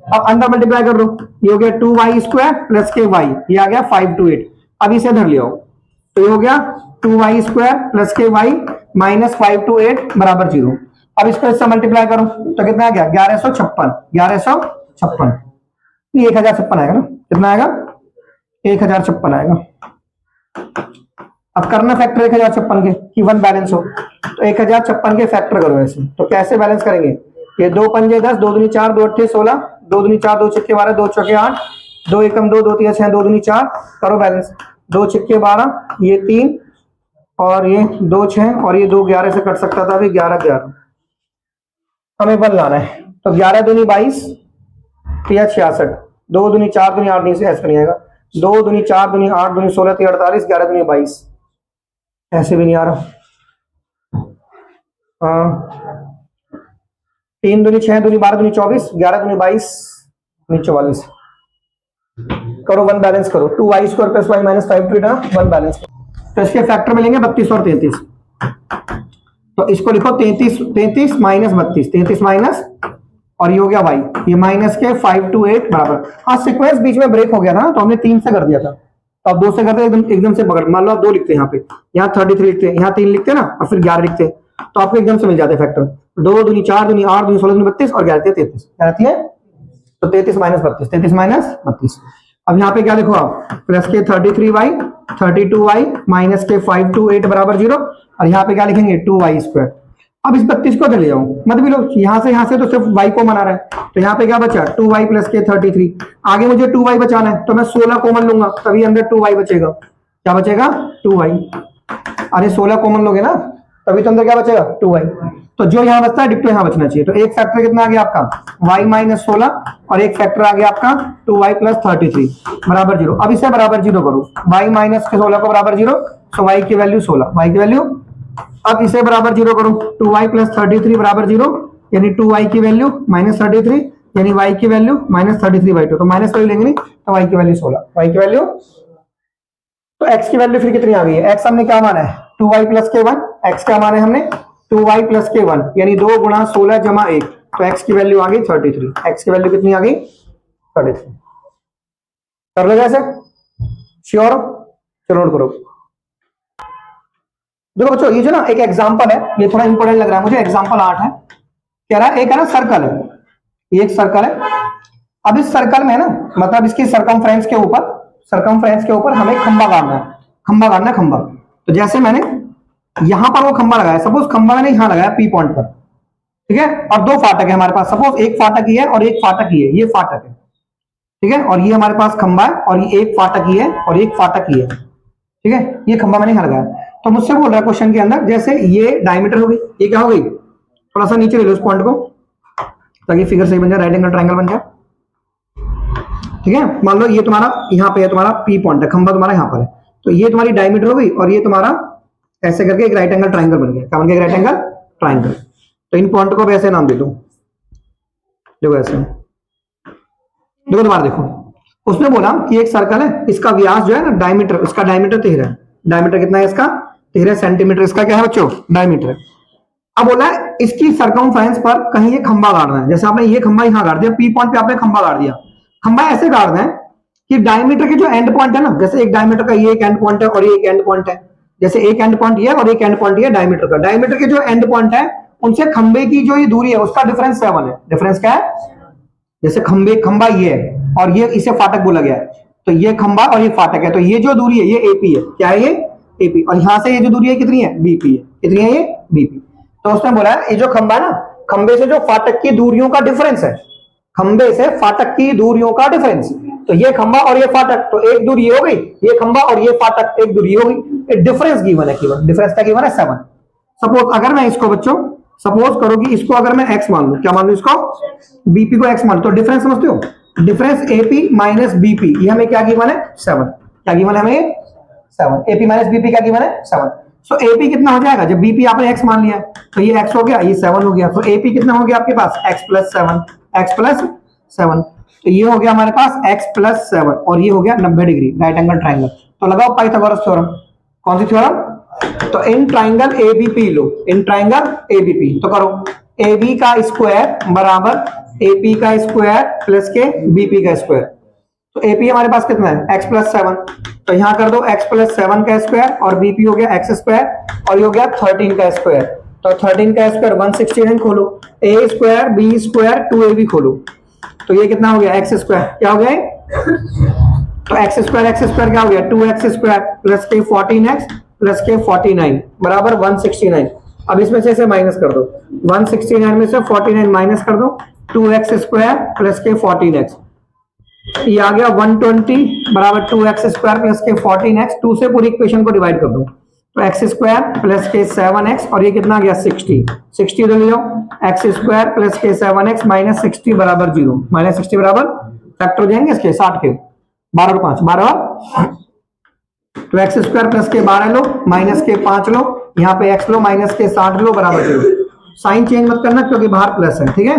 अब अंदर मल्टीप्लाई कर दो, ये हो गया 2y स्क्वायर प्लस के y, ये आ गया 5 to 8। अब इसे धर लिया, तो ये हो गया 2y स्क्वायर प्लस के y माइनस 5 to 8 बराबर 0। अब इसको इससे मल्टीप्लाई करो तो कितना आ गया 1156, 1156, 1056 आएगा ना, कितना आएगा 1056 आएगा। अब करना फैक्टर 1056 के कि 1 बैलेंस हो, तो 1056 के फैक्टर करो ऐसे। तो कैसे बैलेंस करेंगे, ये 2 पंजे 10, 2 दूनी 4, 2 अट्ठे 16, 2 दूनी 4, 2 छक्के 12, 2 चौके 8, 2 एकम 2, 2 तिया 6, 2 दूनी 4, करो बैलेंस। 2 छक्के 12, ये 3, और ये 2 6, और ये 2 11 से कट सकता था, अभी 11 11 हमें 1 लाना है। तो 11 दूनी 22, 3 66, 2 दूनी 4 दूनी 8 नहीं से ऐसे नहीं आएगा, 2 दूनी 4 दूनी 8 दूनी 16 3 48, 11 दूनी 22, ऐसे भी नहीं आ रहा। 3 दूनी 6 दूनी 12 दूनी 24, 11 दूनी 22 दूनी 44, करो 1 बैलेंस करो। 2y square plus y minus 5 to 8 1 balance करो, तो इसके फैक्टर मिलेंगे 32 और 33। तो इसको लिखो 33 माइनस 32, 33 माइनस, और ये हो गया y, ये माइनस के 5 to 8 बराबर। हाँ सीक्वेंस बीच में ब्रेक हो गया था, तो हमने 3 से कर दिया था, तो आप 2 से करते एकदम से पकड़, मान लो आप 2 लिखते हैं यहाँ पे, यहाँ 33 लिखते हैं, यहाँ 3 लिखते हैं ना, और फिर 11 लिखते हैं, तो आपको एकदम से मिल जाते हैं फैक्टर। 2 दूनी 4 दूनी 8 दूनी 16 दूनी 32, और 11 33, क्या रहती है, तो 33 माइनस 32, 33 माइनस 32। अब यहाँ पे क्या लिखो आप, प्लस के 33y 32y माइनस के 5 to 8 बराबर 0, और यहाँ पे क्या लिखेंगे 2y स्क्वायर। अब इस 32 को ले जाओ, मतलब लो यहाँ से तो सिर्फ y को मना रहा है, तो यहाँ पे क्या बचा 2y प्लस के 33, आगे मुझे 2y बचाना है, तो मैं 16 कॉमन लूंगा, तभी अंदर 2y बचेगा। क्या बचेगा 2y, अरे 16 कॉमन लोगे ना, तभी तो अंदर क्या बचेगा 2y। तो जो यहाँ बचता है डिक्टो यहाँ बचना चाहिए। तो एक फैक्टर कितना आ गया आपका y माइनस 16, और एक फैक्टर आ गया आपका 2y प्लस 33 बराबर 0। अब इसे बराबर 0 करो, y माइनस 16 को बराबर 0, तो y की वैल्यू 16, y की वैल्यू। अब इसे बराबर 0 करो, 2y प्लस 33 बराबर 0, यानी 2y की वैल्यू माइनस 33, यानी y की वैल्यू माइनस 33/2, तो माइनस वैल्यू लेंगे नहीं, तो y की वैल्यू 16, y की वैल्यू। तो x की वैल्यू फिर कितनी आ गई है, x हमने क्या माना है 2y प्लस के 1, x क्या माना है हमने 2y प्लस के 1, यानी 2 गुणा 16 जमा 1, तो x की वैल्यू आ गई 33, x की वैल्यू कितनी आ गई 33। कर लो ऐसे, श्योर, चलो नोट करो। देखो बच्चों ये जो ना एक एग्जांपल है, ये थोड़ा इंपॉर्टेंट लग रहा है मुझे, एग्जांपल 8 है। कह रहा है एक है ना सर्कल है, ये एक सर्कल है। अब इस सर्कल में है ना, मतलब इसकी सरकमफ्रेंस के ऊपर हमें खंबा गाड़ना है, खंबा। तो जैसे मैंने यहां पर वो खंबा लगाया, सपोज खंबा मैंने यहां लगाया पी पॉइंट पर, ठीक है, और 2 फाटक है हमारे पास, सपोज एक फाटक ही है और एक फाटक ही है, ये फाटक है, ठीक है, और ये हमारे पास खंबा है, और ये एक फाटक ही है और एक फाटक ही है, ठीक है, ये खंबा मैंने यहां लगाया। तो मुझसे बोल रहा है क्वेश्चन के अंदर, जैसे ये डायमीटर हो गई, ये क्या हो गई, थोड़ा सा नीचे ले लो इस पॉइंट को ताकि फिगर सही बन जाए, राइट एंगल ट्रायंगल बन जाए। ठीक है, मान लो ये तुम्हारा यहाँ पे है, तुम्हारा पी पॉइंट है, खंबा तुम्हारा यहाँ पर है, तो ये तुम्हारी डायमीटर हो गई और ये तुम्हारा ऐसे करके एक राइट एंगल ट्राइंगल बन गया। क्या बन गया? Right angle triangle. तो इन पॉइंट को ऐसे नाम दे दो, देखो ऐसे, देखो तुम्हारा, देखो उसने बोला कि एक सर्कल है, इसका व्यास जो है ना डायमीटर, इसका डायमीटर 13 है। डायमीटर कितना है इसका? 13 सेंटीमीटर इसका क्या है बच्चों? डायमीटर। अब बोला है इसकी सरकमफ्रेंस पर कहीं ये खंबा गाड़ना है। जैसे आपने ये खंबा यहाँ गाड़ दिया, पी पॉइंट पे आपने खंबा गाड़ दिया, खंबा ऐसे गाड़ना है कि डायमीटर के जो एंड पॉइंट है ना, जैसे एक डायमीटर का ये एक एंड पॉइंट है और ये एक एंड पॉइंट है, जैसे एक एंड पॉइंट ये और एक एंड पॉइंट ये डायमीटर का, डायमीटर के जो एंड पॉइंट है उनसे खंबे की जो ये दूरी है उसका डिफरेंस 7 है। डिफरेंस क्या है? जैसे खंबा ये है और ये इसे फाटक बोला गया है, तो ये खंबा और ये फाटक है, तो ये जो दूरी है ये एपी है। क्या है? ये एपी। और यहां से ये जो दूरी है कितनी है? बीपी है। कितनी है ये? बीपी। तो उसने बोला है ये जो खंबा है ना, खंबे से जो फाटक की दूरियों का डिफरेंस है, खंबे से फाटक की दूरियों का डिफरेंस, तो ये खंबा और ये फाटक, तो एक दूरी हो गई, ये खंबा और ये फाटक एक दूरी हो गई, डिफरेंस गिवन है। केवल डिफरेंस क्या गिवन है? 7। सपोज अगर मैं इसको बच्चों, सपोज करो कि इसको अगर मैं x मान लूं, क्या मान लूं इसको? बीपी को x मान लो, तो डिफरेंस समझते हो? डिफरेंस एपी माइनस बीपी, ये हमें क्या गिवन है? 7। क्या गिवन है हमें? 7। एपी माइनस बीपी क्या गिवन है? 7। सो एपी कितना हो जाएगा? जब बीपी आपने x मान लिया है तो ये x हो गया, ये 7 हो गया, तो एपी कितना हो गया आपके पास? x plus 7। x प्लस 7, तो ये हो गया हमारे पास x प्लस 7 और ये हो गया 90 डिग्री राइट एंगल ट्राइंगल। तो लगाओ पाइथागोरस थ्योरम। कौन सी थ्योरम? तो in triangle ABP low, in triangle ABP, तो करो AB का स्क्वायर बराबर AP का स्क्वायर प्लस के BP का स्क्वायर। तो AP हमारे पास कितना है? x प्लस 7, तो यहां कर दो x प्लस 7 का स्क्वायर और BP हो गया x स्क्वायर और ये हो गया 13 का स्क्वायर। तो 13 का स्क्वायर 169 खोलो, a square b square 2ab खोलो, तो ये कितना हो गया? x square. क्या हो गया? तो x स्क्वायर क्या हो गया? 2x स्क्वायर प्लस के 14x प्लस के 49 बराबर 169। अब इसमें से इसे माइनस कर दो, 169 में से 49 माइनस कर दो, 2x स्क्वायर प्लस के 14x, ये आ गया 120 बराबर 2x स्क्वायर प्लस के 14x। 2 से पूरी इक्वेशन को डिवाइड कर दो, तो x स्क्वायर प्लस के 7x और ये कितना आ गया? 60 ले लो, x स्क्वायर प्लस के 7x माइनस 60 बराबर 0, माइनस 60 बराबर फैक्टर हो जाएंगे इसके 60 के, 12 और 5 12, तो x स्क्वायर प्लस के 12 लो, माइनस के 5 लो, यहाँ पे x लो, माइनस के 60 लो बराबर 0। साइन चेंज मत करना क्योंकि बाहर प्लस है, ठीक है?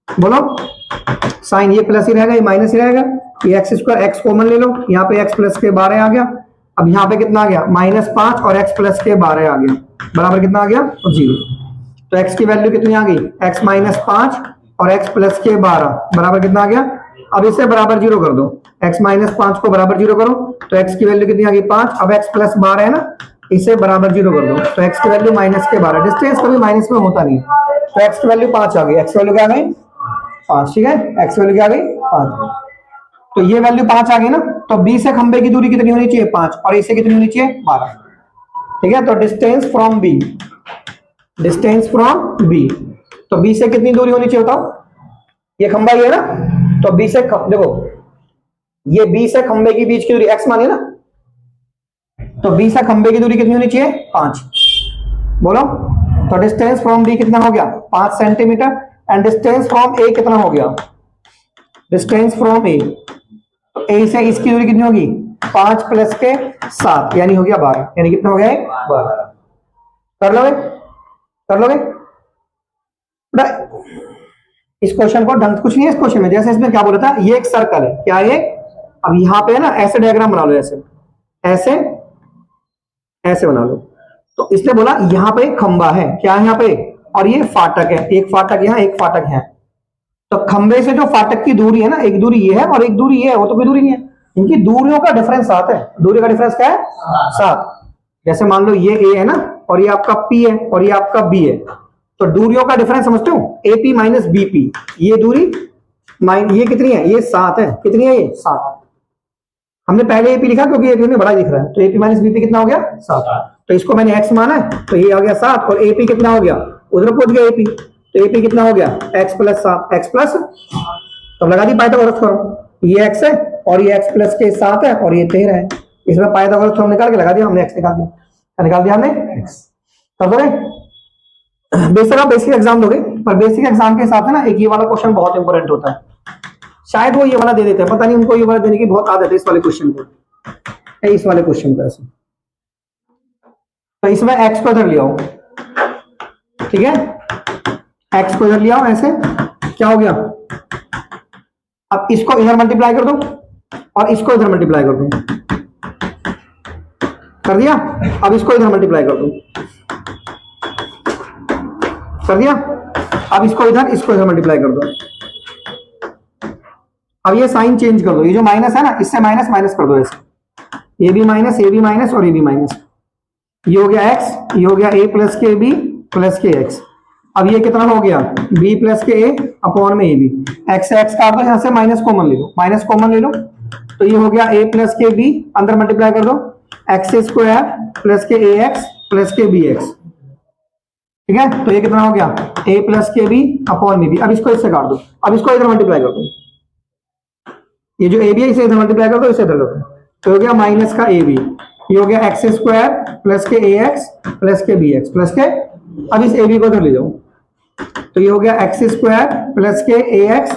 बोलो, साइन ये प्लस ही रहेगा, ये माइनस ही रहेगा, ये x स्क्वायर, x कॉमन ले लो, यहाँ पे x प्लस के 12 आ गया, अब यहाँ पे कितना आ गया? माइनस 5 और x प्लस के 12 आ गया, बराबर कितना आ गया? 0। तो x की वैल्यू कितनी आ गई? x माइनस 5 और x प्लस के 12 बराबर कितना आ गया? अब इसे बराबर 0 कर दो, x माइनस 5 को बराबर 0 करो, तो x की वैल्यू कितनी आ गई? 5। अब x प्लस 12 है ना, इसे बराबर 0 कर दो, तो x की वैल्यू माइनस के 12, डिस्टेंस कभी माइनस में होता नहीं, तो x की वैल्यू 5 आ गई, x वैल्यू क्या आ गई? 5, ठीक है? x वैल्यू क्या आ गई? 5। तो ये वैल्यू 5 आ गई ना, तो B से खंबे की दूरी कितनी होनी चाहिए? 5, और इसे कितनी होनी चाहिए? 12, ठीक है? तो distance from B, distance from B, तो B से कितनी दूरी होनी चाहिए बताओ? ये खंबा ये है ना, तो B से देखो, ये B से खंबे के बीच की दूरी x मानिए ना, तो B से खंबे की दूरी कितनी होनी चाहिए? 5। बोलो, तो डिस्टेंस फ्रॉम B कितना हो गया? 5 centimetre, and distance from A कितना हो गया? डिस्टेंस फ्रॉम A, तो A से इसकी दूरी कितनी होगी? 5 प्लस के 7 यानी हो गया 12, यानी कितना हो गया? 12। कर लोगे? कर लोगे? इस क्वेश्चन को ढंग कुछ नहीं है इस क्वेश्चन में, जैसे इसमें क्या बोला था, ये एक सर्कल है, क्या ये? अब यहाँ पे है ना, ऐसे डायग्राम बना लो, ऐसे ऐसे ऐसे बना लो। तो इसने बोला यहाँ पे एक खंबा है, क्या है यहाँ पे? और ये फाटक है, एक फाटक यहाँ, एक फाटक है। तो खंबे से जो फाटक की दूरी है ना, एक दूरी ये है और एक दूरी ये है, वो तो कोई दूरी नहीं है, इनकी दूरियों का डिफरेंस 7 है। दूरी का डिफरेंस क्या है? 7। जैसे मान लो ये A है ना, और ये आपका P है और ये आपका B है, तो दूरियों का डिफरेंस समझते हो? AP माइनस BP, ये दूरी ये कितनी है? ये 7 है। कितनी है ये? 7। हमने पहले AP लिखा क्योंकि AP में बड़ा दिख रहा है, तो AP माइनस BP कितना हो गया? 7। तो इसको मैंने x माना है, तो ये आ गया 7, और AP कितना हो गया? उधर पहुंच गया AP, तो AP कितना हो गया? x प्लस 7, x प्लस, तो लगा दी पाइथागोरस थ्योरम, ये x है और ये x प्लस के 7 है और ये 13 है, इसमें पाइथागोरस थ्योरम निकाल के लगा दिया हमने, x निकाल दिया हमने x। कर दोगे? बेसिक आप बेसिक एग्जाम दोगे, पर बेसिक एग्जाम के साथ है ना, एक ये वाला क्वेश्चन बहुत इंपॉर्टेंट होता है, शायद वो ये वाला दे देते हैं, पता नहीं, उनको ये वाला देने की बहुत आदत है इस वाले क्वेश्चन को, इस वाले क्वेश्चन को ऐसे। तो इसमें एक्स को इधर ले आओ, ठीक है, एक्स को इधर ले आओ ऐसे, क्या हो गया, अब इसको इधर मल्टीप्लाई कर दो और इसको इधर मल्टीप्लाई कर दो, कर दिया। अब इसको इधर मल्टीप्लाई कर दो, कर दिया। अब इसको इधर मल्टीप्लाई कर दो। अब ये साइन चेंज कर दो, ये जो माइनस है ना, इससे माइनस माइनस कर दो ऐसे, ये भी माइनस, ये भी माइनस और ये भी माइनस। ये हो गया एक्स, ये हो गया ए प्लस के बी प्लस के एक्स। अब ये कितना हो गया, बी प्लस के ए अपॉन में ए बी। एक्स से एक्स काट दो, यहां से माइनस कॉमन ले लो, माइनस कॉमन ले लो, तो ये हो गया ए प्लस के बी, अंदर मल्टीप्लाई कर दो, एक्स स्क्वायर प्लस के ए x plus k B x, ठीक है। तो ये कितना हो गया, ए प्लस के बी अपॉन में बी। अब इसको इससे काट दो, अब इसको इधर मल्टीप्लाई कर दो, ये जो ए बी है इसे इधर मल्टीप्लाई कर दो, इसे इधर कर दो, तो हो गया माइनस का ए बी। ये हो गया एक्स स्क्वायर प्लस के ए x plus k B x plus के, अब इस ए बी को इधर ले जाओ, तो ये हो गया एक्स स्क्वायर प्लस के ए x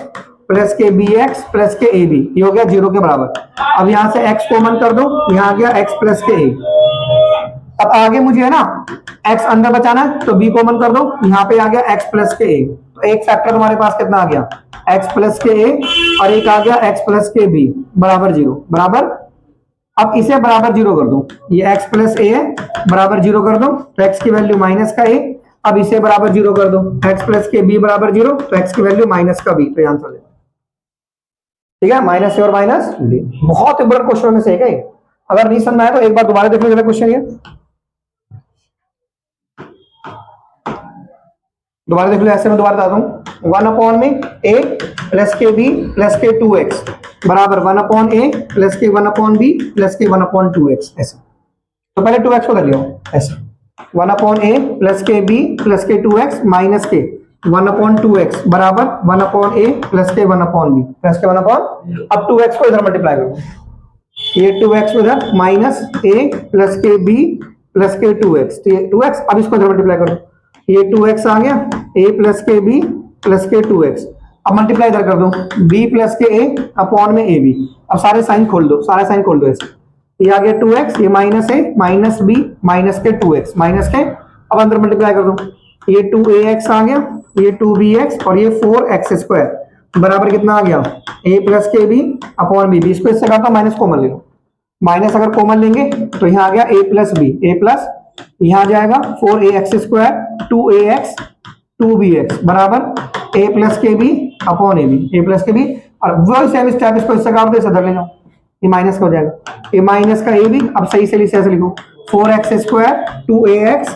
plus k B x plus के ए बी, ये हो गया 0 के बराबर। अब यहां से x कॉमन कर दो, यहां आ गया x प्लस के ए। अब आगे मुझे है ना x अंदर बचाना है, तो b कॉमन कर दो, यहां पे आ गया x प्लस के ए। तो एक फैक्टर तुम्हारे पास कितना आ गया, x प्लस के ए, और एक आ गया x प्लस के बी बराबर 0 बराबर। अब इसे बराबर 0 कर दो, ये x प्लस ए बराबर 0 कर दो, तो x की वैल्यू माइनस का ए। अब इसे बराबर 0 कर दो, x प्लस के बी बराबर 0, तो x की वैल्यू माइनस का बी, तो आंसर ले, ठीक है, माइनस ए और माइनस बी। बहुत इंपॉर्टेंट क्वेश्चन में से एक है, अगर नहीं समझ में आया तो एक बार दोबारा देख लो जरा क्वेश्चन, ये दोबारा देख लो, ऐसे मैं दोबारा बताता हूं, 1 अपॉन में a plus k B plus के 2x बराबर 1 अपॉन a प्लस के 1 अपॉन b प्लस के 1 अपॉन 2x, ऐसे। तो पहले 2x को कर लियो ऐसे, 1 अपॉन a प्लस के b प्लस के 2x माइनस के 1 अपॉन 2x बराबर 1 अपॉन a प्लस के 1 अपॉन b प्लस के 1 अपॉन, अब 2x को इधर मल्टीप्लाई करो, ये 2x इधर माइनस a प्लस के b प्लस के 2x, तो ये 2x, अब इसको इधर मल्टीप्लाई करो, ये 2x आ गया, a प्लस के b प्लस के 2x। अब मल्टीप्लाई इधर कर दो, b प्लस के a अपॉन में ab। अब सारे साइन खोल दो, सारे साइन खोल दो ऐसे, ये आ गया 2x, ये minus a minus b minus के 2x माइनस के, अब अंदर मल्टीप्लाई कर दो, ये 2ax आ गया, ये 2bx और ये 4x स्क्वायर बराबर कितना आ गया, a प्लस के b अपॉन b। इसको इससे काटो, माइनस कॉमन ले लो, माइनस अगर कॉमन लेंगे तो यहाँ आ गया a plus b, a plus यहाँ आ जाएगा 4ax स्क्वायर 2ax 2bx बराबर a plus k b upon ab, a plus k b, और वो सेम स्टेप, इसको इससे काट दो, इसे इधर ले जाओ, ये माइनस का हो जाएगा, ये माइनस का ab। अब सही से ऐसे लिखो, 4x स्क्वायर 2ax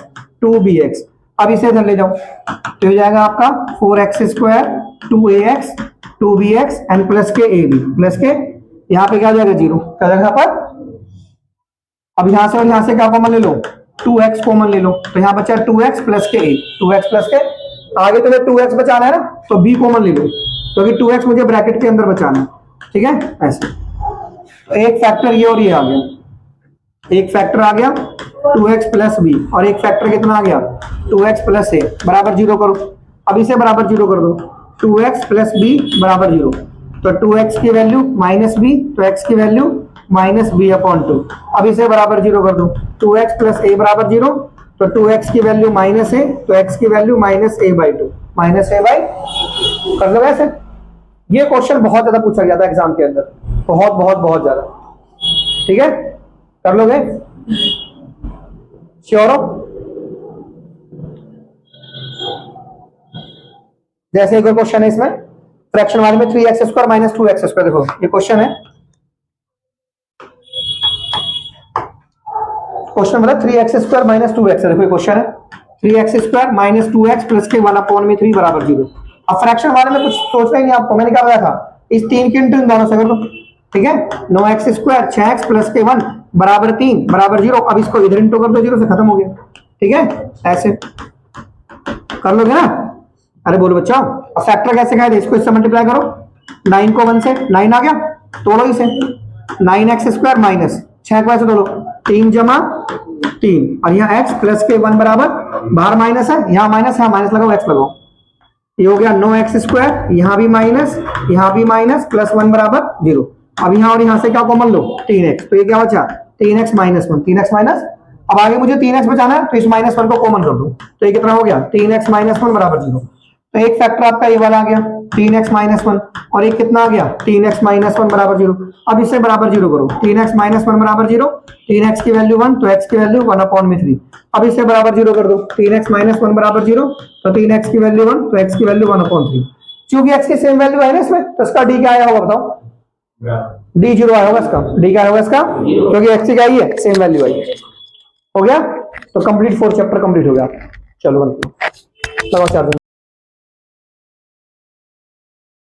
2bx, अब इसे इधर ले जाओ, तो हो जाएगा आपका 4x square 2ax 2bx and plus के ab प्लस के, यहाँ पे क्या हो जाएगा 0, क्या जाएगा यहाँ पर। अब यहाँ से और यहाँ से क्या कॉमन ले लो, 2x कॉमन ले लो, तो यहाँ बचा 2x प्लस के a, 2x प्लस के, आगे तुम्हें 2x बचाना है ना, तो b कॉमन ले लो, क्योंकि 2x मुझे ब्रैकेट के अंदर बचाना है, ठीक है ऐसे। तो एक फैक्टर ये और ये आ गया, एक फैक्टर आ गया 2x प्लस b, और एक फैक्टर कितना आ गया 2x प्लस a बराबर 0 करो। अब इसे बराबर 0 कर दो, 2x प्लस b बराबर 0, तो 2x की वैल्यू माइनस b, तो x की वैल्यू माइनस बी अपॉन 2। अब इसे बराबर 0 कर दो, 2x प्लस a बराबर 0, तो 2x की वैल्यू माइनस a, तो x की value minus a by 2, minus a by, कर लो ऐसे। ये क्वेश्चन बहुत ज्यादा पूछा गया था एग्जाम के अंदर, बहुत बहुत बहुत ज्यादा, ठीक है, कर लोगे, श्योर हो। जैसे एक और क्वेश्चन है इसमें, फ्रैक्शन वाले में 3x square minus 2x square, देखो ये क्वेश्चन है, क्वेश्चन मतलब 3x स्क्वायर माइनस 2x, देखो ये क्वेश्चन है, 3x square minus 2x plus के 1 अपॉन में 3 बराबर 0। अब फ्रैक्शन वाले में कुछ सोचना ही नहीं आपको, मैंने क्या बताया था, इस 3 की इंटू इन दोनों से कर दो, ठीक है, 9x स्क्वायर 6x प्लस के 1 बराबर 3 बराबर 0। अब इसको इधर इंटू कर दो, 0 से खत्म हो गया, ठीक है ऐसे कर लोगे ना। अरे बोलो बच्चा, अब फैक्टर कैसे खाए, इसको इससे मल्टीप्लाई करो, 9 को 1 से, 9 आ गया, तोड़ो इसे, 9x स्क्वायर माइनस 6 को ऐसे तोड़ो, 3 जमा 3, और यहाँ x प्लस के 1 बराबर, बाहर माइनस है, यहाँ माइनस है, माइनस लगाओ, x लगाओ, ये हो गया 9x², यहाँ भी माइनस, यहाँ भी माइनस, +1 बराबर 0। अब यहाँ और यहाँ से क्या कॉमन लो, 3x, तो ये क्या बचा 3x माइनस 1, 3x माइनस। अब आगे मुझे 3x बचाना है, तो इस -1 को कॉमन कर दो, तो ये कितना हो गया 3x माइनस 1 बराबर 0। तो एक फैक्टर आपका ये वाला आ गया 3x माइनस 1, और एक कितना आ गया 3x माइनस 1 बराबर 0। अब इससे बराबर 0 करो, 3x माइनस 1 बराबर 0, 3x की वैल्यू 1, तो x की वैल्यू 1/3। अब इससे बराबर 0 कर दो, 3x माइनस 1 बराबर 0, तो 3x की वैल्यू 1, तो x की वैल्यू 1/3। क्योंकि x की सेम वैल्यू है ना इसमें, तो इसका d क्या आया होगा बताओ, d 0 आया होगा इसका, d क्या होगा इसका, क्योंकि x की क्या आई है, सेम वैल्यू आई है। हो गया, तो कंप्लीट 4 चैप्टर कंप्लीट हो गया। चलो लगाओ चार्ज।